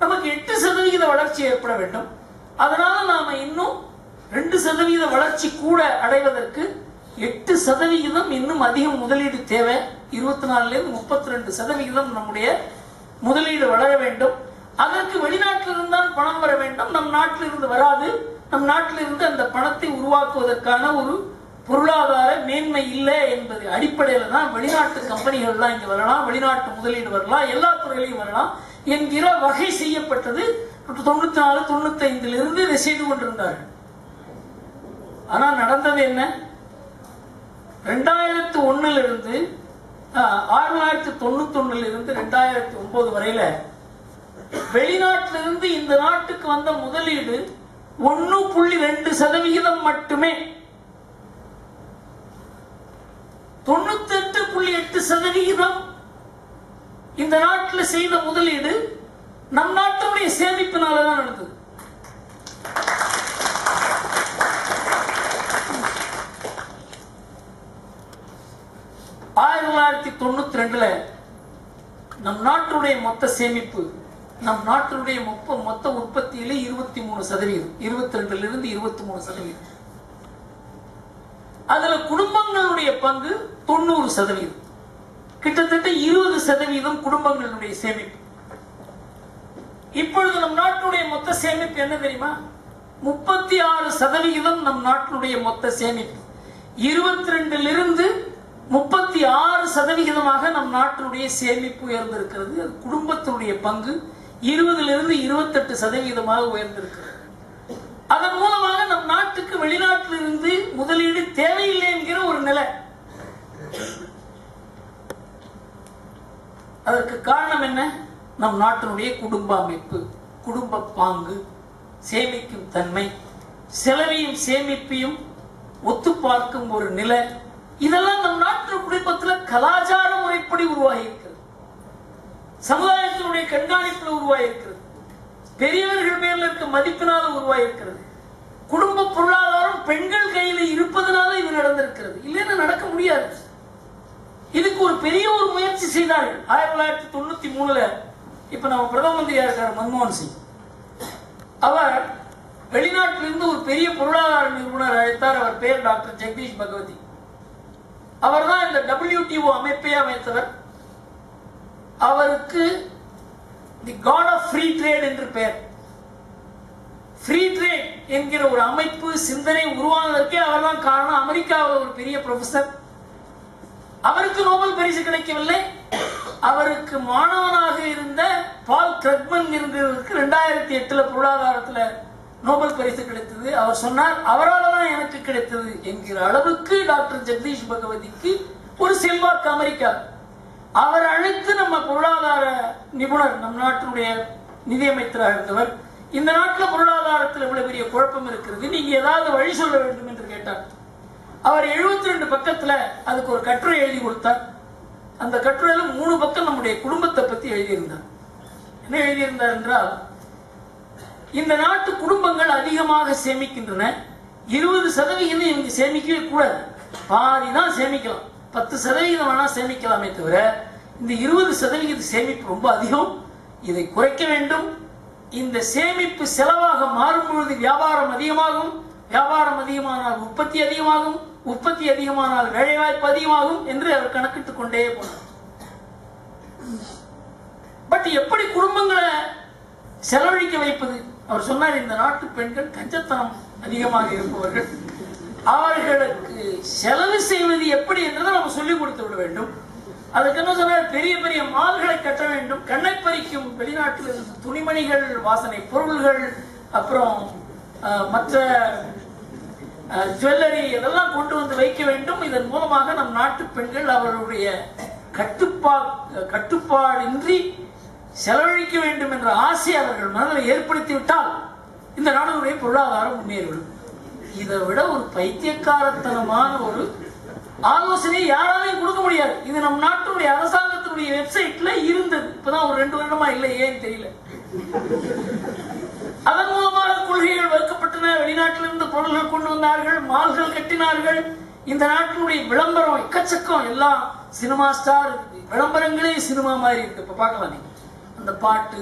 நமக்கு 8% வளர்ச்சி ஏற்பட வேண்டும். அதனால நாம இன்னும் 2% வளர்ச்சி கூட அடைவதற்கு 8% இன்னும் அதிகம் முதலீடு தேவை. 24% 32% நம்முடைய முதலீடு வளர வேண்டும். அதற்கு வெளிநாட்டிலிருந்து தான் பணம் வர வேண்டும், நம் நாட்டிலிருந்து வராது. நம் நாட்டிலிருந்து அந்த பணத்தை உருவாக்குவதற்கான ஒரு பொருளாதார மேன்மை இல்லை என்பது அடிப்படையில் தான் வெளிநாட்டு கம்பெனிகள்லாம் இங்க வரலாம், வெளிநாட்டு முதலீடு வரலாம், எல்லா துறையிலையும் வரலாம் என்கிற வகை செய்யப்பட்டது 94-95 இதை செய்து கொண்டிருந்தார்கள். ஆனா நடந்தது என்ன? 2001 1991 2009 வரையில வெளிநாட்டிலிருந்து இந்த நாட்டுக்கு வந்த முதலீடு 1.2% மட்டுமே. 98.8% இந்த நாட்டில் செய்த முதலீடு நம் நாட்டுடைய சேமிப்பினால்தான் நடந்தது. நம் நாட்டுடைய மொத்த சேமிப்பு, நம் நாட்டுடைய மொத்த உற்பத்தியில 23%, 22% 23%. அதுல குடும்பங்களுடைய பங்கு 90%, கிட்டத்தட்ட 20% குடும்பங்களுடைய சேமிப்பு. இப்பொழுது நம் நாட்டுடைய மொத்த சேமிப்பு என்ன தெரியுமா? 36% நம் நாட்டினுடைய மொத்த சேமிப்பு. 22 36% நம் நாட்டினுடைய சேமிப்பு உயர்ந்திருக்கிறது. அது குடும்பத்தினுடைய பங்கு 20 28% உயர்ந்திருக்கிறது. அதன் மூலமாக நம் நாட்டுக்கு வெளிநாட்டிலிருந்து முதலீடு தேவையில்லை என்கிற ஒரு நிலை. அதற்கு காரணம் என்ன? நம் நாட்டினுடைய குடும்ப அமைப்பு, குடும்ப பாங்கு, சேமிக்கும் தன்மை, செலவையும் சேமிப்பையும் ஒத்து பார்க்கும் ஒரு நிலை. இதெல்லாம் நம் நாட்டு குடும்பத்தில் கலாச்சார முறைப்படி உருவாகி இருக்கிறது. சமுதாயத்தினுடைய கண்காணிப்பில் உருவாகி இருக்கிறது. பெரியவர்கள் மேல இருக்க மதிப்பினால உருவாகி இருக்கிறது. குடும்ப பொருளாதாரம் பெண்கள் கையில் இருப்பதனால இது நடந்திருக்கிறது. இல்லைன்னு நடக்க முடியாது. இதுக்கு ஒரு பெரிய ஒரு முயற்சி செய்தார்கள் 1993. இப்ப நம்ம பிரதம மந்திரியா இருக்கார் மன்மோகன் சிங். அவர் வெளிநாட்டிலிருந்து ஒரு பெரிய பொருளாதார நிபுணர் அழைத்தார். அவர் பேர் டாக்டர் ஜெகதீஷ் பகவதி. அவர் தான் இந்த WTO அமைப்பை அமைத்தவர். அவருக்கு தி காட் ஆஃப் ஃப்ரீ ட்ரேட் என்று பெயர். ஃப்ரீ ட்ரேட் என்கிற ஒரு அமைப்பு சிந்தனை உருவானதற்கே அவர் தான் காரணம். அமெரிக்காவில் ஒரு பெரிய ப்ரொஃபசர். அவருக்கு நோபல் பரிசு கிடைக்கவில்லை. அவருக்கு மாணவனாக இருந்த பால் கிரக்மன் என்கிறவருக்கு 2008 பொருளாதாரத்தில் நோபல் பரிசு கிடைத்தது. அவர் சொன்னார், அவரால் தான் எனக்கு கிடைத்தது என்கிற அளவுக்கு டாக்டர் ஜெகதீஷ் பகவதிக்கு ஒரு செல்வாக்கு அமெரிக்கா. அவர் அழைத்து நம்ம பொருளாதார நிபுணர், நம் நாட்டினுடைய நிதியமைச்சராக இருந்தவர், இந்த நாட்டில் பொருளாதாரத்தில் இவ்வளவு பெரிய குழப்பம் இருக்கிறது, நீங்க ஏதாவது வழி சொல்ல வேண்டும் என்று கேட்டார். அவர் 72 பக்கத்துல அதுக்கு ஒரு கட்டுரை எழுதி கொடுத்தார். அந்த கட்டுரையில 3 பக்கம் நம்முடைய குடும்பத்தை பத்தி எழுதியிருந்தார். என்ன எழுதியிருந்தார் என்றால், இந்த நாட்டு குடும்பங்கள் அதிகமாக சேமிக்கின்றன. 20% இவங்க சேமிக்கவே கூடாது, பாதி தான் சேமிக்கலாம், 10% வேணா சேமிக்கலாமே தவிர இந்த 20% சேமிப்பு ரொம்ப அதிகம், இதை குறைக்க வேண்டும். இந்த சேமிப்பு செலவாக மாறும் பொழுது வியாபாரம் அதிகமாகும், வியாபாரம் அதிகமானால் உற்பத்தி அதிகமாகும், உற்பத்தி அதிகமானால் வேலைவாய்ப்பு அதிகமாகும் என்று அவர் கணக்கிட்டுக் கொண்டே போனார். பட் எப்படி குடும்பங்களை செலவழிக்க வைப்பது? அவர் சொன்னார், இந்த நாட்டு பெண்கள் கஞ்சத்தனம் அதிகமாக இருப்பவர்கள், அவர்களுக்கு செலவு செய்வது எப்படி என்றதை நம்ம சொல்லிக் கொடுத்து விட வேண்டும். அதுக்கு என்ன சொன்னார், பெரிய பெரிய மால்களை கட்ட வேண்டும், கண்ணை பறிக்கும் வெளிநாட்டில் இருந்து துணிமணிகள், வாசனை பொருள்கள், அப்புறம் மற்ற ஜுவல்லரி இதெல்லாம் கொண்டு வந்து வைக்க வேண்டும். இதன் மூலமாக நம் நாட்டு பெண்கள் அவர்களுடைய கட்டுப்பாடின்றி செலவழிக்க வேண்டும் என்ற ஆசை அவர்கள் மனதில் ஏற்படுத்திவிட்டால் இந்த நாடுடைய பொருளாதாரம் முன்னேறிவிடும். இதை விட ஒரு பைத்தியக்காரத்தனமான ஒரு ஆலோசனை யாராலையும் கொடுக்க முடியாது. இது நம் நாட்டுடைய அரசாங்கத்தினுடைய வெப்சைட்ல இருந்தது. இப்பதான் ஒரு 2 வருடமா இல்லை, ஏன்னு தெரியல. அதன் மூலமாக கொள்கைகள் வகுக்கப்பட்டன. வெளிநாட்டிலிருந்து பொருள்கள் கொண்டு வந்தார்கள், மால்கள் கட்டினார்கள். இந்த நாட்டினுடைய விளம்பரம் எக்கச்சக்கம், எல்லாம் சினிமா ஸ்டார் விளம்பரங்களே சினிமா மாதிரி இருக்கு. இப்ப பார்க்கலாம் நீங்க அந்த பாட்டு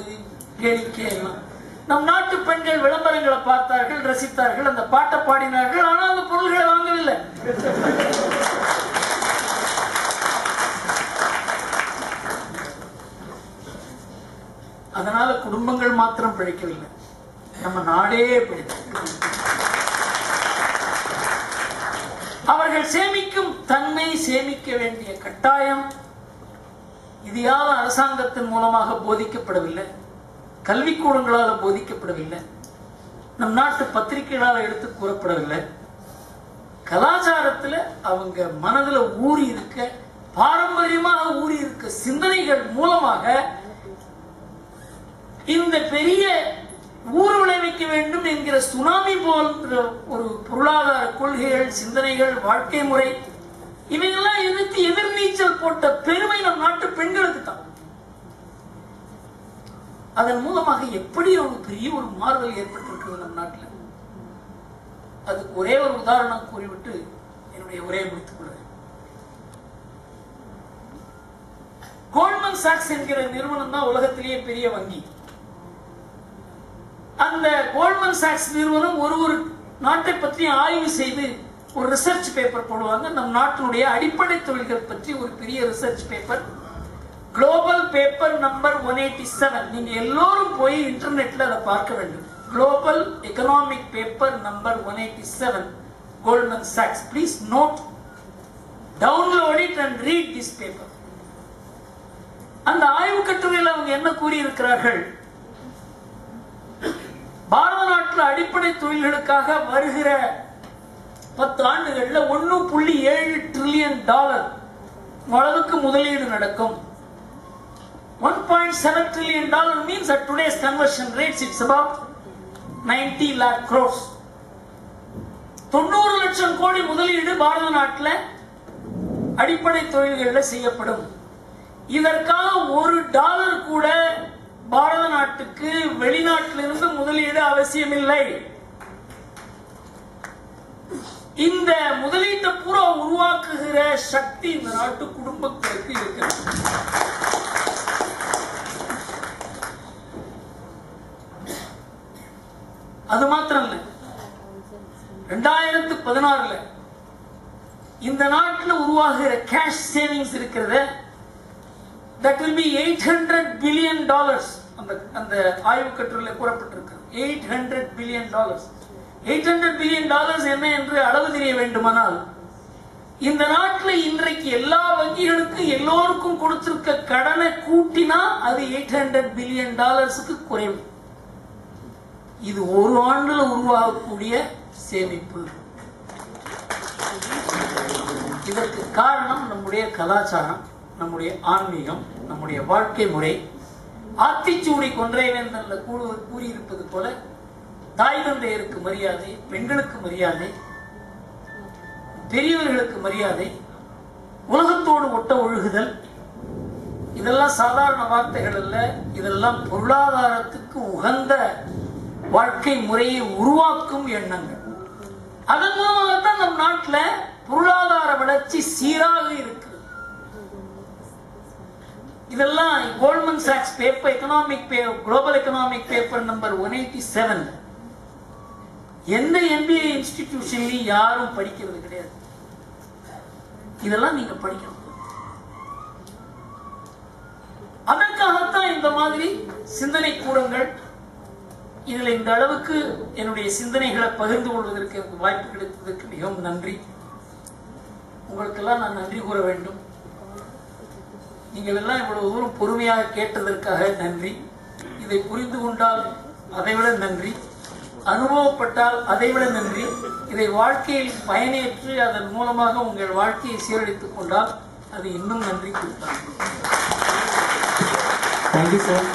கேளிக்கை எல்லாம். நம் நாட்டு பெண்கள் விளம்பரங்களை பார்த்தார்கள், ரசித்தார்கள், அந்த பாட்டை பாடினார்கள். ஆனால் அந்த பொருள்களை வாங்கவில்லை. அதனால குடும்பங்கள் மாத்திரம் பிழைக்கவில்லை, நம்ம நாடே பிழைத்தது. அவர்கள் சேமிக்கும் தன்மை, சேமிக்க வேண்டிய கட்டாயம் இது யாரும் அரசாங்கத்தின் மூலமாக போதிக்கப்படவில்லை, கல்விக்கூடங்களால் போதிக்கப்படவில்லை, நம் நாட்டு பத்திரிகைகளால் எடுத்து கூறப்படவில்லை. கலாச்சாரத்தில் அவங்க மனதில் ஊறி இருக்க, பாரம்பரியமாக ஊறி இருக்க சிந்தனைகள் மூலமாக இந்த பெரிய ஊர் விளைவிக்க வேண்டும் என்கிற சுனாமி போன்ற ஒரு பொருளாதார கொள்கைகள், சிந்தனைகள், வாழ்க்கை முறை, இவையெல்லாம் எதிர்த்து எதிர்நீச்சல் போட்ட பெருமை நம் நாட்டு பெண்களுக்கு தான். அதன் மூலமாக எப்படி ஒரு பெரிய ஒரு மாறுதல் ஏற்பட்டிருக்கிறது நம் நாட்டில். அதுக்கு ஒரே ஒரு உதாரணம் கூறிவிட்டு என்னுடைய உரையை முடித்துக் கொள்கிறேன். கோல்ட்மன் சாக்ஸ் என்கிற நிறுவனம் தான் உலகத்திலேயே பெரிய வங்கி. அந்த கோல்ட்மன் சாக்ஸ் நிறுவனம் ஒரு நாட்டை பற்றி ஆய்வு செய்து ஒரு ரிசர்ச் பேப்பர் போடுவாங்க. நம் நாட்டினுடைய அடிப்படை தொழில்கள் பற்றி ஒரு பெரிய research paper. Global paper number 187. நீங்க எல்லோரும் போய் இன்டர்நெட்ல அதை பார்க்க வேண்டும். Global economic paper number 187, Goldman சாக்ஸ். Please note, download it and read this paper. அந்த ஆய்வு கட்டுரையில் அவங்க என்ன கூறியிருக்கிறார்கள்? பாரத நாட்டில் அடிப்படை தொழில்களுக்காக வருகிற 10 ஆண்டுகள்ல $1.7 trillion அளவுக்கு முதலீடு நடக்கும். $1.7 trillion means at today's conversion rates it's about 90 lakh crores. 90 லட்சம் கோடி முதலீடு பாரத நாட்டில் அடிப்படை தொழில்களில் செய்யப்படும். இதற்காக $1 கூட பாரத நாட்டுக்கு வெளிநாட்டிலிருந்து முதலீடு அவசியமில்லை. இந்த முதலீட்டை பூரா உருவாக்குகிற சக்தி இந்த நாட்டு குடும்பங்களுக்கு இருக்கிறது. அது மாத்திரம் இல்லை, 2016 இந்த நாட்டில் உருவாகிற கேஷ் சேவிங்ஸ் இருக்கிறது, that will be $800 billion. அந்த ஆய்வு கட்டுரையில் கூறப்பட்டிருக்கு. $800 billion. $800 billion என்ன என்று அளவு தெரிய வேண்டுமானால், இந்த நாட்டில் இன்றைக்கு எல்லா வங்கிகளுக்கும் எல்லோருக்கும் கொடுத்திருக்க கடனை கூட்டினா அது $800 billion குறைவு. இது ஒரு ஆண்டுல உருவாகக்கூடிய சேமிப்பு. இதற்கு காரணம் நம்முடைய கலாச்சாரம், நம்முடைய ஆன்மீகம், நம்முடைய வாழ்க்கை முறை. ஆத்திச்சூடி கொன்றைவேந்தன்ல கூறியிருப்பது போல, தாய் தந்தையருக்கு மரியாதை, பெண்களுக்கு மரியாதை, பெரியவர்களுக்கு மரியாதை, உலகத்தோடு ஒட்ட ஒழுகுதல், இதெல்லாம் சாதாரண வார்த்தைகள் அல்ல. இதெல்லாம் பொருளாதாரத்துக்கு உகந்த வாழ்க்கை முறையை உருவாக்கும் எண்ணங்கள். அதன் மூலமாகத்தான் நம் நாட்டில் பொருளாதார வளர்ச்சி சீராக இருக்கிறது. இதெல்லாம் Goldman socks paper global economic paper number 187 எந்த MBA இன்ஸ்டிடியூஷன்லையும் யாரும் படிக்கிறது கிடையாது. இதெல்லாம் நீங்க படிக்கணும். அதற்காகத்தான் இந்த மாதிரி சிந்தனை கூடங்கள். இதுல இந்த அளவுக்கு என்னுடைய சிந்தனைகளை பகிர்ந்து கொள்வதற்கு எனக்கு வாய்ப்பு கிடைத்ததற்கு மிகவும் நன்றி. உங்களுக்கெல்லாம் நான் நன்றி கூற வேண்டும். நீங்கள் எல்லாம் இவ்வளவு தூரம் பொறுமையாக கேட்டதற்காக நன்றி. இதை புரிந்து கொண்டால் அதைவிட நன்றி, அனுபவப்பட்டால் அதைவிட நன்றி. இதை வாழ்க்கையில் பயனேற்று அதன் மூலமாக உங்கள் வாழ்க்கையை சீரழித்துக் கொண்டால் அது இன்னும் நன்றி கொடுத்தாங்க. Thank you sir.